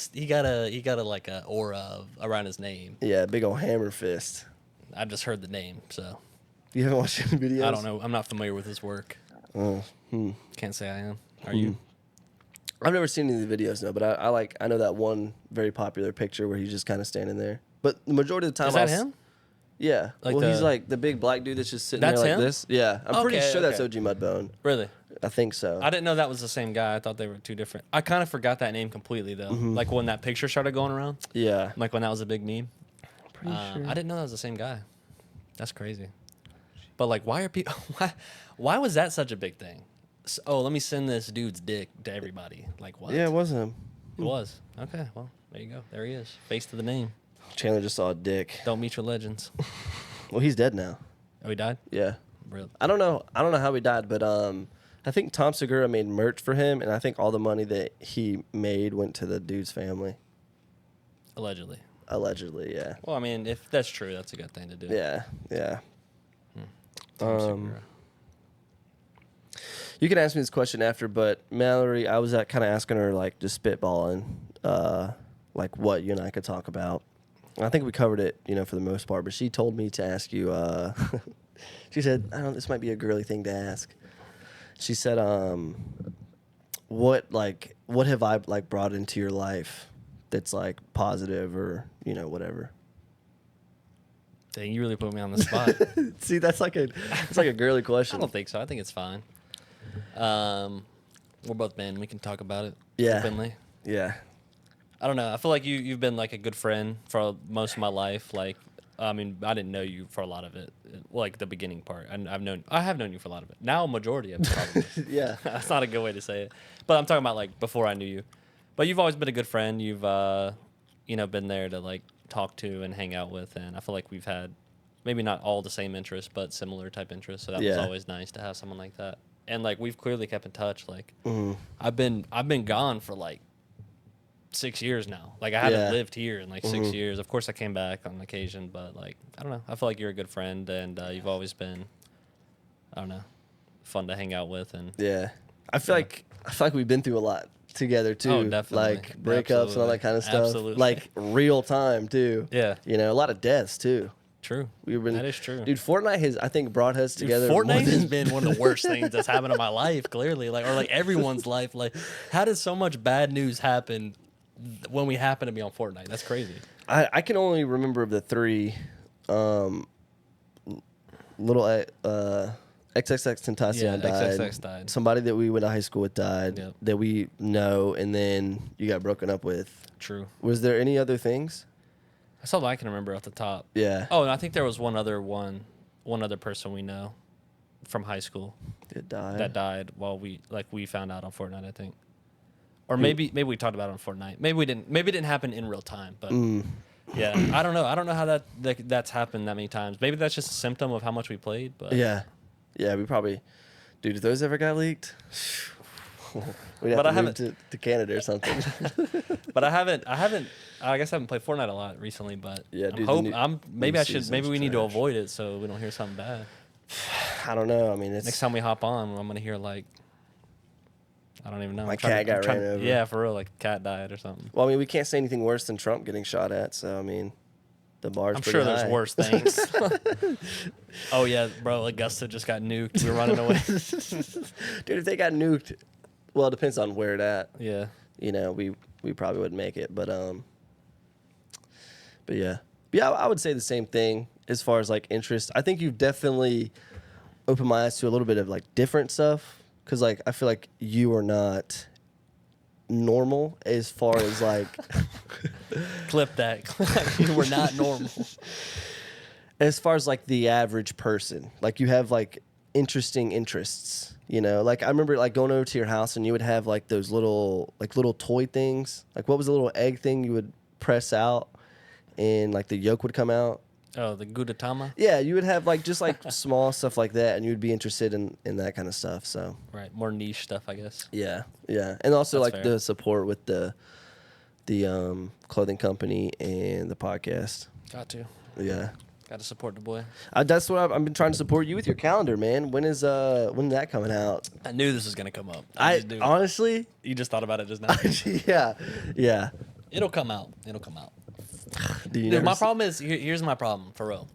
like a aura around his name. Yeah, big old hammer fist. I just heard the name, so. You haven't watched any videos? I don't know. I'm not familiar with his work. Can't say I am. Are you? I've never seen any of the videos, no, but I know that one very popular picture where he's just kind of standing there. But the majority of the time, Is that him? Yeah. Like he's like the big black dude that's just sitting That's there like him? this. Yeah, I'm pretty sure that's okay. OG Mudbone. Really? I think so. I didn't know that was the same guy. I thought they were two different. I kind of forgot that name completely though. Like when that picture started going around. Yeah. Like when that was a big meme. Pretty sure. I didn't know that was the same guy. That's crazy. But like, why are people? Why was that such a big thing? Let me send this dude's dick to everybody. Like what? Yeah, it was him. It was. Okay, well, there you go. There he is. Face to the name. Chandler just saw a dick. Don't meet your legends. Well, he's dead now. Oh, he died? Yeah. Really? I don't know how he died, but I think Tom Segura made merch for him, and I think all the money that he made went to the dude's family. Allegedly. Allegedly, yeah. Well, I mean, if that's true, that's a good thing to do. Yeah, yeah. Tom Segura. You can ask me this question after, but Mallory, I was kind of asking her, just spitballing, what you and I could talk about. I think we covered it, for the most part, but she told me to ask you, she said, I don't know, this might be a girly thing to ask. She said, what have I, brought into your life that's, positive or, whatever? Dang, you really put me on the spot. See, it's like a girly question. I don't think so. I think it's fine. We're both men. We can talk about it openly. Yeah. I don't know. I feel like you've been like a good friend for most of my life. I didn't know you for a lot of it, the beginning part. And I have known you for a lot of it. Now, a majority of it, probably. Yeah. That's not a good way to say it. But I'm talking about before I knew you. But you've always been a good friend. You've been there to talk to and hang out with, and I feel like we've had maybe not all the same interests, but similar type interests. So that was always nice to have someone like that. And we've clearly kept in touch. I've been gone for 6 years now. I haven't lived here in 6 years. Of course I came back on occasion, but I don't know. I feel like you're a good friend, and you've always been, I don't know, fun to hang out with. And yeah, I feel like we've been through a lot together too. Oh, definitely. Breakups and all that kind of stuff. Absolutely. Real time too. Yeah. A lot of deaths too. True. That is true. Dude, Fortnite has, I think, brought us together. Fortnite has been one of the worst things that's happened in my life, clearly. Or everyone's life. How did so much bad news happen when we happen to be on Fortnite? That's crazy. I can only remember of the three. Little XXXTentacion died. XXX died. Somebody that we went to high school with died. Yep. That we know, and then you got broken up with. True. Was there any other things? That's all I can remember off the top. Yeah. Oh, and I think there was one other person we know from high school That died. that died while we found out on Fortnite, I think. Or maybe we talked about it on Fortnite. Maybe we didn't. Maybe it didn't happen in real time. But yeah, I don't know. I don't know how that's happened that many times. Maybe that's just a symptom of how much we played. But Yeah, we probably, dude. If those ever got leaked, we'd have to move to Canada or something. But I guess I haven't played Fortnite a lot recently. But Yeah, dude, maybe we need to avoid it so we don't hear something bad. I don't know. I mean, it's Next time we hop on, I'm gonna hear I don't even know. My cat got ran over. Yeah, for real, like a cat died or something. Well, I mean, we can't say anything worse than Trump getting shot at. So I mean, the bar's I'm pretty sure high. there's worse things. Oh yeah, bro. Augusta just got nuked. We were running away. Dude, if they got nuked, well, it depends on where it at. Yeah. You know, we probably wouldn't make it, but yeah, I would say the same thing as far as like interest. I think you've definitely opened my eyes to a little bit of like different stuff, because like I feel like you are not normal as far as like Clip that. We're not normal. as far as like the average person. Like you have like interesting interests, you know? Like I remember like going over to your house and you would have like those little toy things. Like what was the little egg thing you would press out and like the yolk would come out? Oh, the Gudetama? Yeah, you would have like just like small stuff like that, and you would be interested in that kind of stuff. So Right. More niche stuff, I guess. yeah, and also That's like fair. the support with the clothing company and the podcast. Got to. Yeah, Got to support the boy. that's what I've been trying to support you with your calendar, man. When is that coming out? I knew this was gonna come up. I just knew. honestly, You just thought about it just now. yeah. It'll come out. It'll come out. Do you Dude, never my s- problem is here's my problem for real.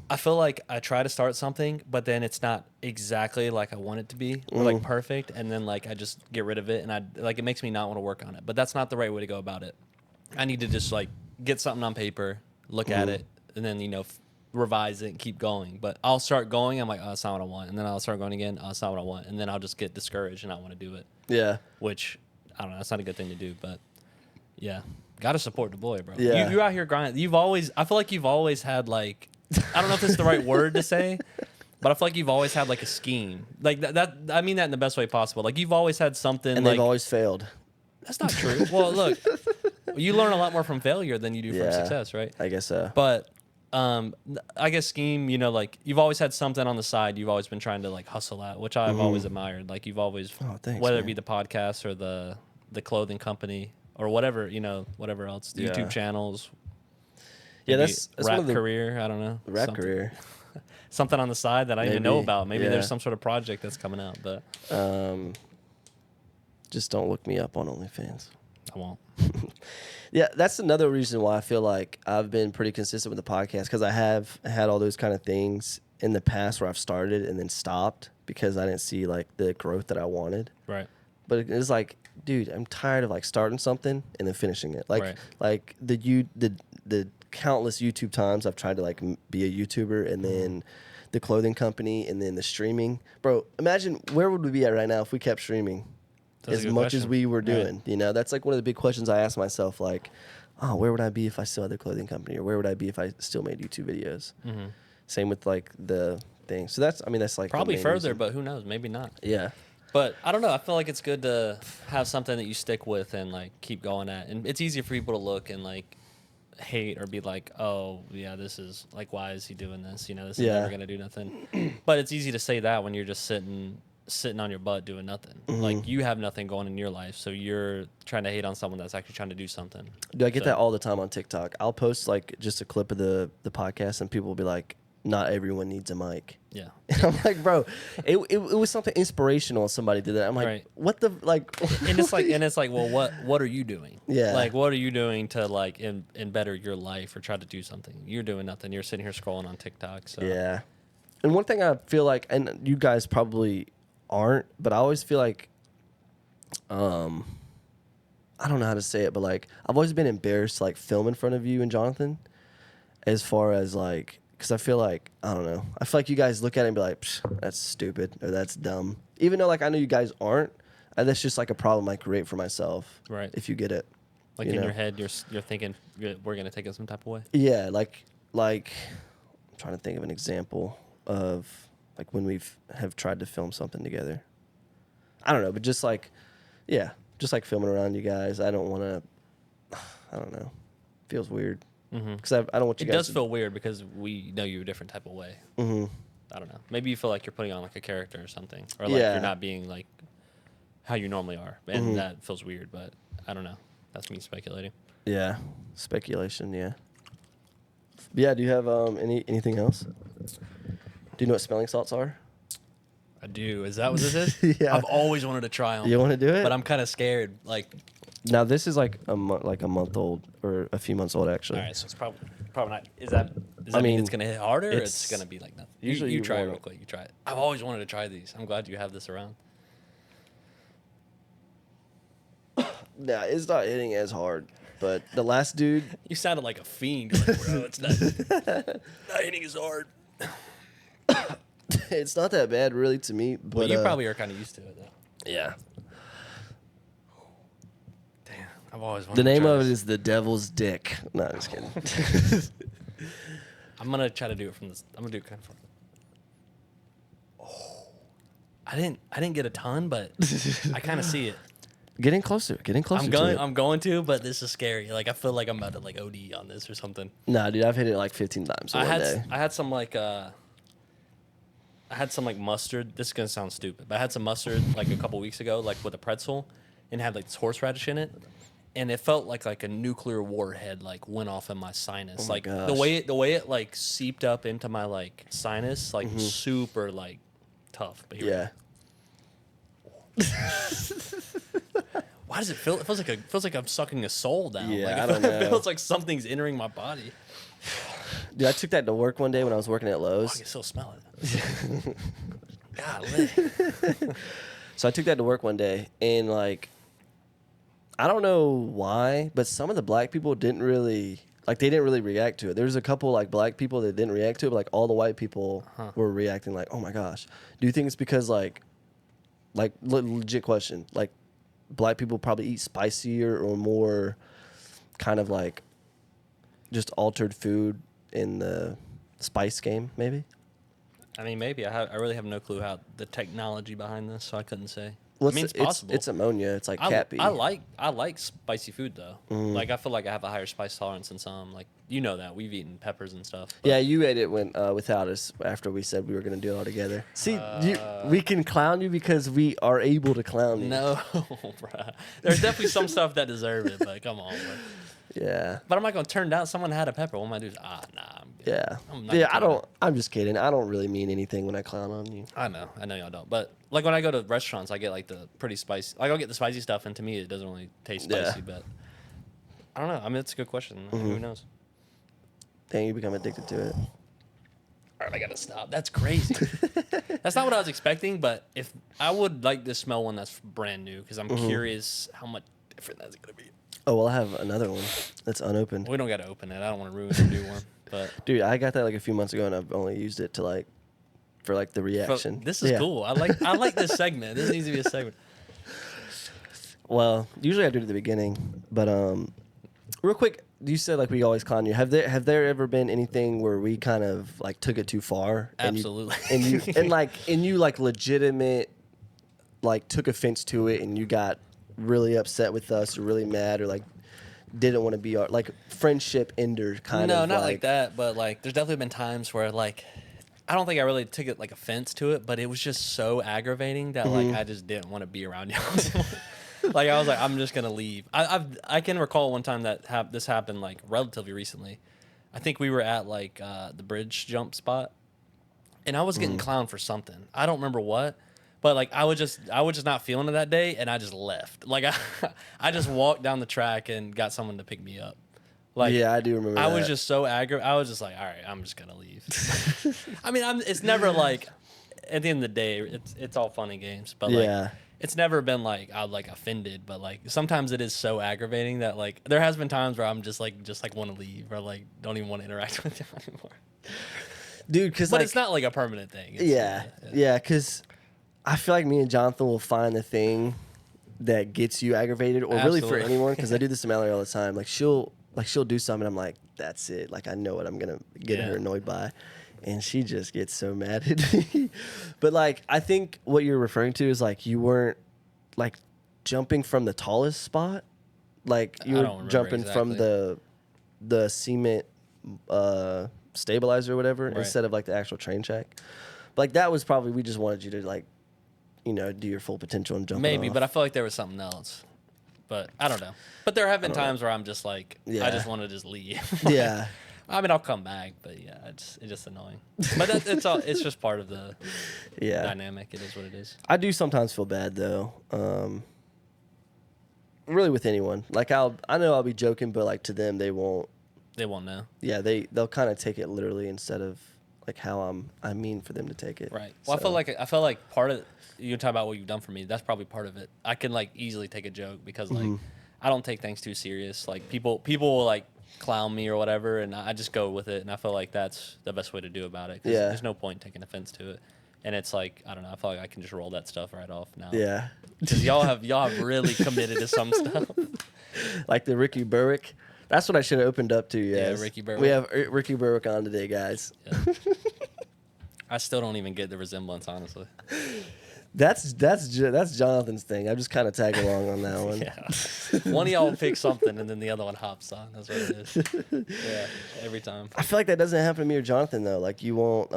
I feel like I try to start something, but then it's not exactly like I want it to be, or like perfect, and then like I just get rid of it, and I like it makes me not want to work on it. But that's not the right way to go about it. I need to just like get something on paper, look at it, and then revise it and keep going. But I'll start going, I'm like, oh, that's not what I want, and then I'll start going again, oh, that's not what I want, and then I'll just get discouraged and not want to do it. Yeah, Which I don't know, that's not a good thing to do, but yeah, gotta support the boy, bro. Yeah. You're out here grinding. I feel like you've always had like, I don't know if this is the right word to say, but I feel like you've always had like a scheme, like that. I mean that in the best way possible. Like you've always had something. and like, they've always failed. that's not true. Well, look, you learn a lot more from failure than you do Yeah. from success, right? I guess so. But I guess scheme, like you've always had something on the side you've always been trying to like hustle at, which I've always admired. Like you've always, Oh, thanks, whether it man. be the podcast or the clothing company or whatever, whatever else, the Yeah. YouTube channels. Yeah, maybe that's rap one of the career. I don't know. rap something, career. something on the side that I didn't know Maybe, about. Maybe yeah. there's some sort of project that's coming out, but Just don't look me up on OnlyFans. I won't. Yeah, that's another reason why I feel like I've been pretty consistent with the podcast, because I have had all those kind of things in the past where I've started and then stopped because I didn't see like the growth that I wanted. Right. But it's like, dude, I'm tired of like starting something and then finishing it. Like Right. like the countless YouTube times I've tried to like be a YouTuber, and then the clothing company, and then the streaming. Bro, imagine where would we be at right now if we kept streaming? That's a As good much as question. we were Right. doing, that's like one of the big questions I ask myself. Like, oh, where would I be if I still had the clothing company, or where would I be if I still made YouTube videos? Mm-hmm. Same with like the thing. So that's like the Probably main further, reason. but who knows? Maybe not. Yeah, But I don't know. I feel like it's good to have something that you stick with and like keep going at. And it's easier for people to look and like hate or be like, oh yeah, this is like, why is he doing this? This is Yeah. never gonna do nothing. But it's easy to say that when you're just sitting on your butt doing nothing. Like you have nothing going in your life, so you're trying to hate on someone that's actually trying to do something. dude, I get So- that all the time on TikTok. I'll post like just a clip of the podcast, and people will be like, "Not everyone needs a mic." Yeah. And I'm like, bro, it was something inspirational. Somebody did that. I'm like, Right. what the like? And it's like, well, what are you doing? Yeah. Like, what are you doing to like better your life or try to do something? You're doing nothing. You're sitting here scrolling on TikTok. So Yeah. And one thing I feel like, and you guys probably aren't, but I always feel like, I don't know how to say it, but like I've always been embarrassed to like film in front of you and Jonathan, as far as like, because I feel like, I don't know, I feel like you guys look at it and be like, "Psh, that's stupid," or "that's dumb," even though like I know you guys aren't. And that's just like a problem I create for myself. Right. If you get it. like you in know? your head, you're thinking we're gonna take it some type of way. Yeah, like I'm trying to think of an example of like when have tried to film something together. I don't know, but just like filming around you guys. I don't want to. I don't know. Feels weird because I don't want you It guys. does feel weird because we know you a different type of way. Mm-hmm. I don't know. Maybe you feel like you're putting on like a character or something, or like Yeah. you're not being like how you normally are, and that feels weird. But I don't know. That's me speculating. Yeah, speculation. Yeah. But yeah. Do you have anything else? Do you know what smelling salts are? I do. Is that what this is? Yeah. I've always wanted to try them. You want to do it? But I'm kind of scared. Like, now this is like a month old or a few months old actually. all right, so it's probably not. Does that mean mean, it's gonna hit harder, or it's- it's gonna be like nothing? usually you you try it want real it. quick. You try it. I've always wanted to try these. I'm glad you have this around. Nah, it's not hitting as hard. But the last dude, You sounded like a fiend. You're like, bro, it's not hitting as hard. it's not that bad really to me. But Well, you probably are kind of used to it though. yeah. Damn, I've always wanted. The name to try of it this. is the Devil's Dick. No, just kidding. I'm gonna try to do it from this. I'm gonna do it kind of from. Oh, I didn't get a ton, but I kind of see it. Getting closer. Getting closer. To it. I'm going to, but this is scary. Like I feel like I'm about to like OD on this or something. Nah, dude, I've hit it like 15 times in one day. I had some like mustard. This is gonna sound stupid, but I had some mustard like a couple weeks ago, like with a pretzel, and had like this horseradish in it, and it felt like a nuclear warhead like went off in my sinus. my Like gosh. the way it like seeped up into my like sinus, like super like tough. But here we Yeah. go. Why does it feel? It feels like I'm sucking a soul down. Yeah, like, I don't know. It feels like something's entering my body. Dude, I took that to work one day when I was working at I Lowe's. can still smell it. Golly. So I took that to work one day, and like, I don't know why, but some of the black people didn't really react to it. There's a couple like black people that didn't react to it, but like all the white people were reacting like, "Oh my gosh." Do you think it's because like legit question, like black people probably eat spicier or more kind of like just altered food in the spice game, maybe? I mean, maybe. I really have no clue how the technology behind this, so I couldn't say. Well, I mean, it's it's possible. It's ammonia. It's like cat pee. I like spicy food though. Like I feel like I have a higher spice tolerance than some. Like you know that we've eaten peppers and stuff. but- Yeah, you ate it when without us after we said we were going to do it all together. See, we can clown you because we are able to clown you. No, bruh. There's definitely some stuff that deserve it, but come on, bro. Yeah. But I'm not gonna turn down. Someone had a pepper. What am I doing? Nah. I'm good. Yeah. I'm not Yeah, gonna turn I'm just kidding. I don't really mean anything when I clown on you. I know y'all don't. But like when I go to restaurants, I get like the pretty spicy. Like I'll get the spicy stuff, and to me, it doesn't really taste Yeah. spicy. But I don't know. I mean, it's a good question. Who knows? Dang, you become addicted to it. All right, I gotta stop. That's crazy. That's not what I was expecting. But if I would like to smell one that's brand new, because I'm curious how much different that's gonna be. Oh, well, I have another one that's unopened. We don't gotta open it. I don't want to ruin the new one. But Dude, I got that like a few months ago, and I've only used it to like for like the reaction. this is Yeah. cool. I like this segment. This needs to be a segment. Well, usually I do it at the beginning, but real quick, you said like we always clown you. Have there ever been anything where we kind of like took it too far? Absolutely. And you legitimate like took offense to it, and you got really upset with us, or really mad, or like didn't want to be our like friendship ender kind of. No, not like that. But like, there's definitely been times where like, I don't think I really took it like offense to it, but it was just so aggravating that like I just didn't want to be around y'all. Like I was like, I'm just gonna leave. I can recall one time that this happened like relatively recently. I think we were at like the bridge jump spot, and I was getting clowned for something. I don't remember what, but like I was just not feeling it that day, and I just left. Like I just walked down the track and got someone to pick me up. Like Yeah, I do remember I that. was just so aggravated. I was just like, all right, I'm just gonna leave. I mean, it's never like at the end of the day, it's all fun and games, but like. Yeah. It's never been like I'm like offended, but like sometimes it is so aggravating that like there has been times where I'm just like want to leave or like don't even want to interact with you anymore. Dude, because But like, it's not like a permanent thing. It's, yeah, because I feel like me and Jonathan will find the thing that gets you aggravated, or really for Absolutely. anyone. Because I do this to Mallory all the time. Like she'll do something. I'm like, that's it. Like I know what I'm gonna get Yeah. her annoyed by, and she just gets so mad at me. But like, I think what you're referring to is like you weren't like jumping from the tallest spot. Like you I were don't remember jumping from exactly. the cement stabilizer or whatever Right. instead of like the actual train track. But like that was probably, we just wanted you to like, you know, do your full potential and jump. maybe, off. but I feel like there was something else. But I don't know. But there have been times where I'm just like I Yeah. just want to just leave. Yeah. I mean, I'll come back, but yeah, it's just annoying. But it's just part of the dynamic. It is what it is. I do sometimes feel bad though. Really with anyone. Like I know I'll be joking, but like to them they won't. They won't know. Yeah, they'll kind of take it literally instead of like how I mean for them to take it. Right. Well, So, I felt like part of you talk about what you've done for me. That's probably part of it. I can like easily take a joke because like I don't take things too serious. Like people will like clown me or whatever, and I just go with it. And I feel like that's the best way to do about it. 'Cause Yeah. There's no point taking offense to it. And it's like I don't know. I feel like I can just roll that stuff right off now. Yeah. Because y'all have really committed to some stuff. Like the Ricky Berwick. That's what I should have opened up to, you guys. Yeah, Ricky Berwick. We have Ricky Berwick on today, guys. Yeah. I still don't even get the resemblance, honestly. That's Jonathan's thing. I'm just kind of tagging along on that one. Yeah. One of y'all will pick something, and then the other one hops on. That's what it is. Yeah, every time. I feel like that doesn't happen to me or Jonathan though. Like you won't,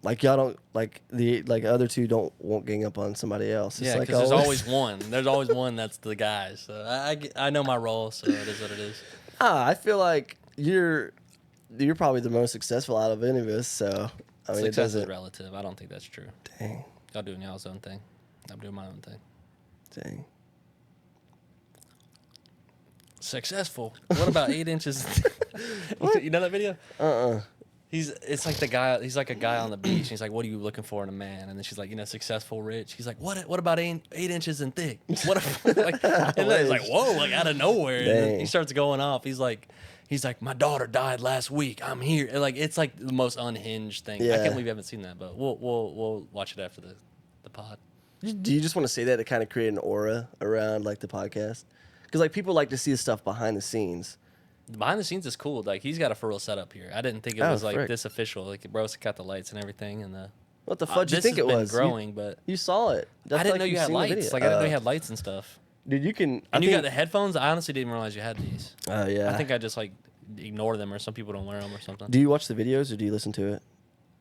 like y'all don't, like the other two won't gang up on somebody else. It's Yeah, like because there's always one. There's always one that's the guy. So I know my role, so it is what it is. I feel like you're probably the most successful out of any of us. So I mean, Success it is doesn't. relative. I don't think that's true. Dang, Y'all doing y'all's own thing. I'm doing my own thing. dang. Successful. What about 8 inches? You know that video? It's like the guy. He's like a guy on the beach. And he's like, "What are you looking for in a man?" And then she's like, successful, rich. He's like, "What about 8 inches and thick?" What? Like, and then he's like, "Whoa!" Like out of nowhere. And then he starts going off. He's like, "My daughter died last week. I'm here." And like it's like the most unhinged thing. Yeah. I can't believe you haven't seen that, but we'll watch it after the pod. Do you just want to say that to kind of create an aura around like the podcast? Because like people like to see the stuff behind the scenes. Behind the scenes is cool. Like he's got a for real setup here. I didn't think it was like frick. this official. Like bro's got the lights and everything, and What the fuck do you this think has it been was? growing, but You saw it. I didn't know you you've had seen the lights. video. Like I didn't know you had lights and stuff. Dude, you can. And you got the headphones. I honestly didn't realize you had these. Oh yeah. I think I just like ignore them, or some people don't wear them, or something. Do you watch the videos or do you listen to it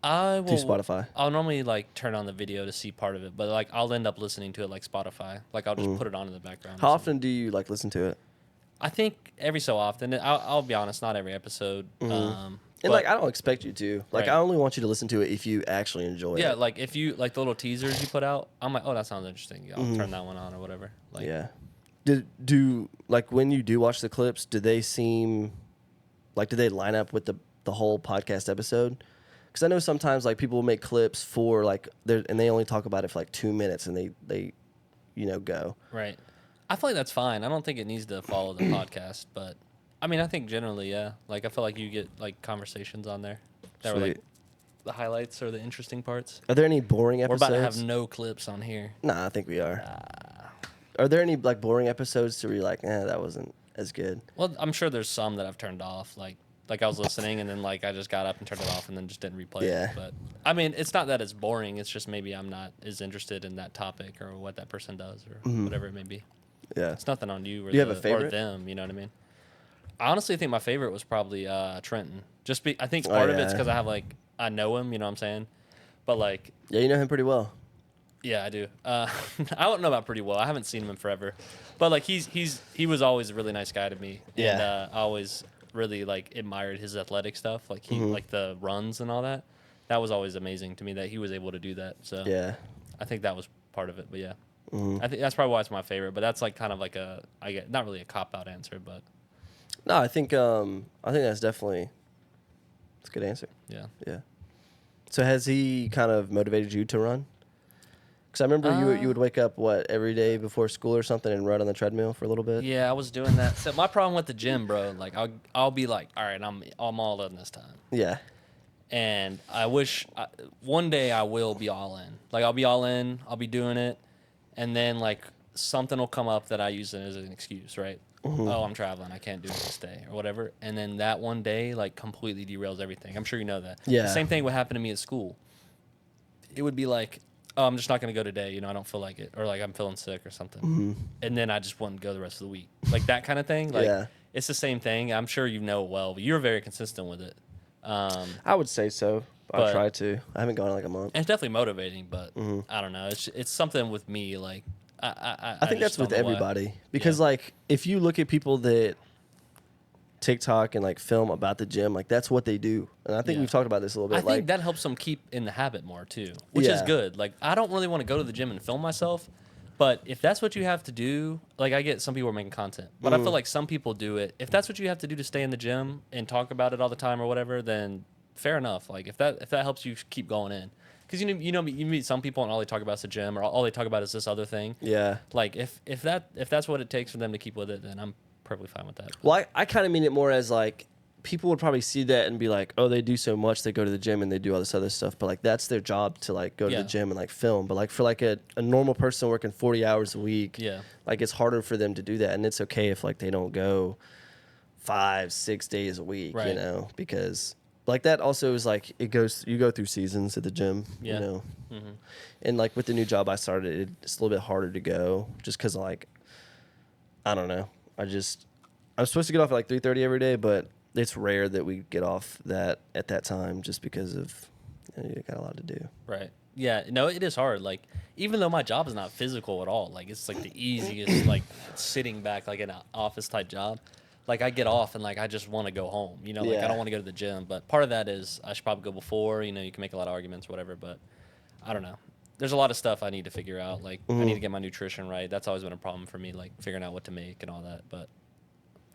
I will. through Spotify? I'll normally like turn on the video to see part of it, but like I'll end up listening to it like Spotify. Like I'll just put it on in the background. How often do you like listen to it? I think every so often. I'll be honest, not every episode. And but- like I don't expect you to. Like Right. I only want you to listen to it if you actually enjoy it. yeah, like if you like the little teasers you put out, I'm like, oh, that sounds interesting. Yeah, I'll turn that one on or whatever. Like, Yeah. Do like when you do watch the clips, do they seem like do they line up with the whole podcast episode? Because I know sometimes like people will make clips for like and they only talk about it for like 2 minutes and they go. Right. I feel like that's fine. I don't think it needs to follow the podcast, but I mean, I think generally, yeah. Like I feel like you get like conversations on there that are like Sweet. the highlights or the interesting parts. Are there any boring We're episodes? about to have no clips on here. Nah, I think we are. Are there any like boring episodes to where you're like, that wasn't as good? Well, I'm sure there's some that I've turned off. Like I was listening and then like I just got up and turned it off and then just didn't replay Yeah. it. But I mean, it's not that it's boring. It's just maybe I'm not as interested in that topic or what that person does or whatever it may be. Yeah. It's nothing on you or, Do you have a or favorite? them. You know what I mean? I honestly think my favorite was probably Trenton. I think part of it's yeah. because I know him. You know what I'm saying? But like, Yeah, you know him pretty well. yeah, I do. I don't know about pretty well. I haven't seen him in forever. But like, he was always a really nice guy to me. Yeah. And I always really like admired his athletic stuff. Like like the runs and all that. That was always amazing to me that he was able to do that. So Yeah. I think that was part of it. But yeah. I think that's probably why it's my favorite, but that's like kind of like not really a cop out answer, but No, I think that's definitely it's a good answer. yeah. Yeah. So has he kind of motivated you to run? Because I remember you would wake up every day before school or something and run on the treadmill for a little bit. Yeah, I was doing that. So my problem with the gym, bro, like I'll be like, all right, I'm all in this time. Yeah. And I wish one day I will be all in. Like I'll be all in, I'll be doing it, and then like something will come up that I use it as an excuse, right? Oh, I'm traveling, I can't do it this day or whatever. And then that one day like completely derails everything. I'm sure you know that. Yeah. The same thing would happen to me at school. It would be like, oh, I'm just not going to go today. I don't feel like it. Or like I'm feeling sick or something. And then I just wouldn't go the rest of the week. Like that kind of thing. Like Yeah. it's the same thing. I'm sure you know it well, but you're very consistent with it. I would say so. I But- try to. I haven't gone in like a month. And it's definitely motivating, but I don't know. It's something with me. Like I think just that's with don't know why. everybody because Yeah. like if you look at people that TikTok and like film about the gym, like that's what they do. And I think we've talked about this a little bit. I think that helps them keep in the habit more too, which is good. Like I don't really want to go to the gym and film myself, but if that's what you have to do, like I get some people are making content, but I feel like some people do it. If that's what you have to do to stay in the gym and talk about it all the time or whatever, then fair enough. Like if that helps you keep going in. Because you meet some people and all they talk about is the gym or all they talk about is this other thing. Yeah. Like if that's what it takes for them to keep with it, then I'm perfectly fine with that. Well, I kind of mean it more as like people would probably see that and be like, oh, they do so much. They go to the gym and they do all this other stuff. But like that's their job to like go to the gym and like film. But like for like a normal person working 40 hours a week, like it's harder for them to do that. And it's okay if like they don't go 5-6 days a week, you know, because like that also is like you go through seasons at the gym, you know. And like with the new job I started, it's a little bit harder to go just because like I don't know. I'm supposed to get off at like 3:30 every day, but it's rare that we get off that at that time just because of you got a lot to do. Right. Yeah. No, it is hard. Like even though my job is not physical at all, like it's like the easiest like sitting back like in an office type job. Like I get off and like I just want to go home. You know, like I don't want to go to the gym. But part of that is I should probably go before. You know, you can make a lot of arguments, whatever. But I don't know. There's a lot of stuff I need to figure out. Like I need to get my nutrition right. That's always been a problem for me, like figuring out what to make and all that. But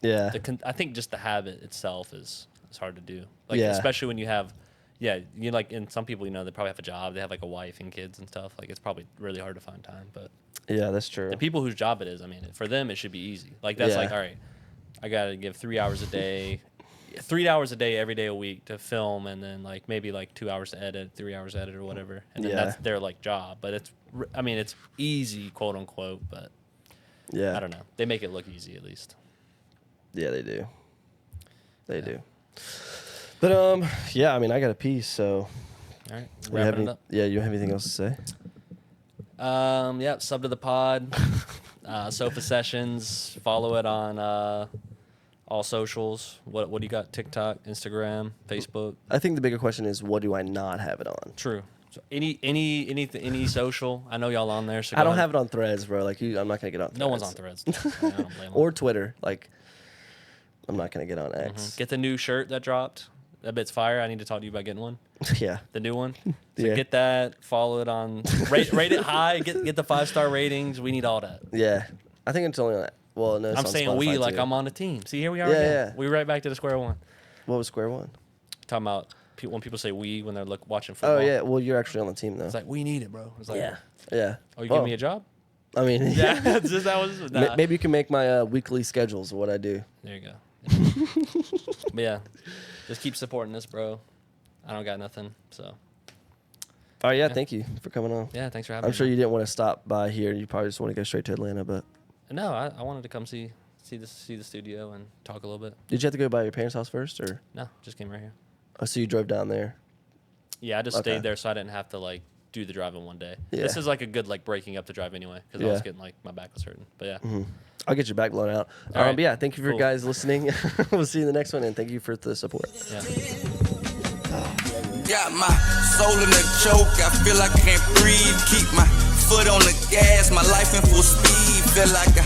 I think just the habit itself is hard to do. Like especially when you have, you like, and some people, you know, they probably have a job, they have like a wife and kids and stuff. Like it's probably really hard to find time. But yeah, that's true. The people whose job it is, I mean, for them it should be easy. Like that's like, all right, I gotta give 3 hours a day. 3 hours a day, every day a week to film, and then like maybe like 2 hours to edit, 3 hours to edit or whatever, and then that's their like job. But it's easy, quote unquote. But I don't know. They make it look easy at least. Yeah, they do. They do. But I mean, I got a piece. So, all right, wrapping it up. Yeah, you have anything else to say? Sub to the pod, Sofa Sessions. Follow it on. All socials. What do you got? TikTok, Instagram, Facebook. I think the bigger question is, what do I not have it on? True. So any social. I know y'all on there. So I don't have it on Threads, bro. Like I'm not gonna get on Threads. No one's on Threads. I don't blame or Twitter. Like I'm not gonna get on X. Get the new shirt that dropped. That bit's fire. I need to talk to you about getting one. Yeah. The new one. So get that. Follow it on. Rate it high. Get the 5-star ratings. We need all that. Yeah. I think it's only on. Well, no, I'm saying Spotify like too. I'm on the team. See, here we are again. Yeah. We're right back to the square one. What was square one? Talking about when people say we when they're watching football. Oh, yeah. Well, you're actually on the team, though. It's like, we need it, bro. It's like, Yeah. Oh, you giving me a job? I mean, maybe you can make my weekly schedules of what I do. There you go. But yeah, just keep supporting this, bro. I don't got nothing, so. All right, yeah, thank you for coming on. Yeah, thanks for having me. I'm sure you didn't want to stop by here. You probably just want to go straight to Atlanta, but. No, I wanted to come see the studio and talk a little bit. Did you have to go by your parents' house first, or? No, just came right here. Oh, so you drove down there? Yeah, I just stayed there so I didn't have to like do the drive in one day. Yeah. This is like a good like breaking up the drive anyway because I was getting like my back was hurting. But yeah. I'll get your back blown out. All right. But yeah, thank you for guys listening. We'll see you in the next one, and thank you for the support. Yeah. Got my soul in a choke, I feel like I can't breathe. Keep my foot on the gas, my life in full speed. Feel like I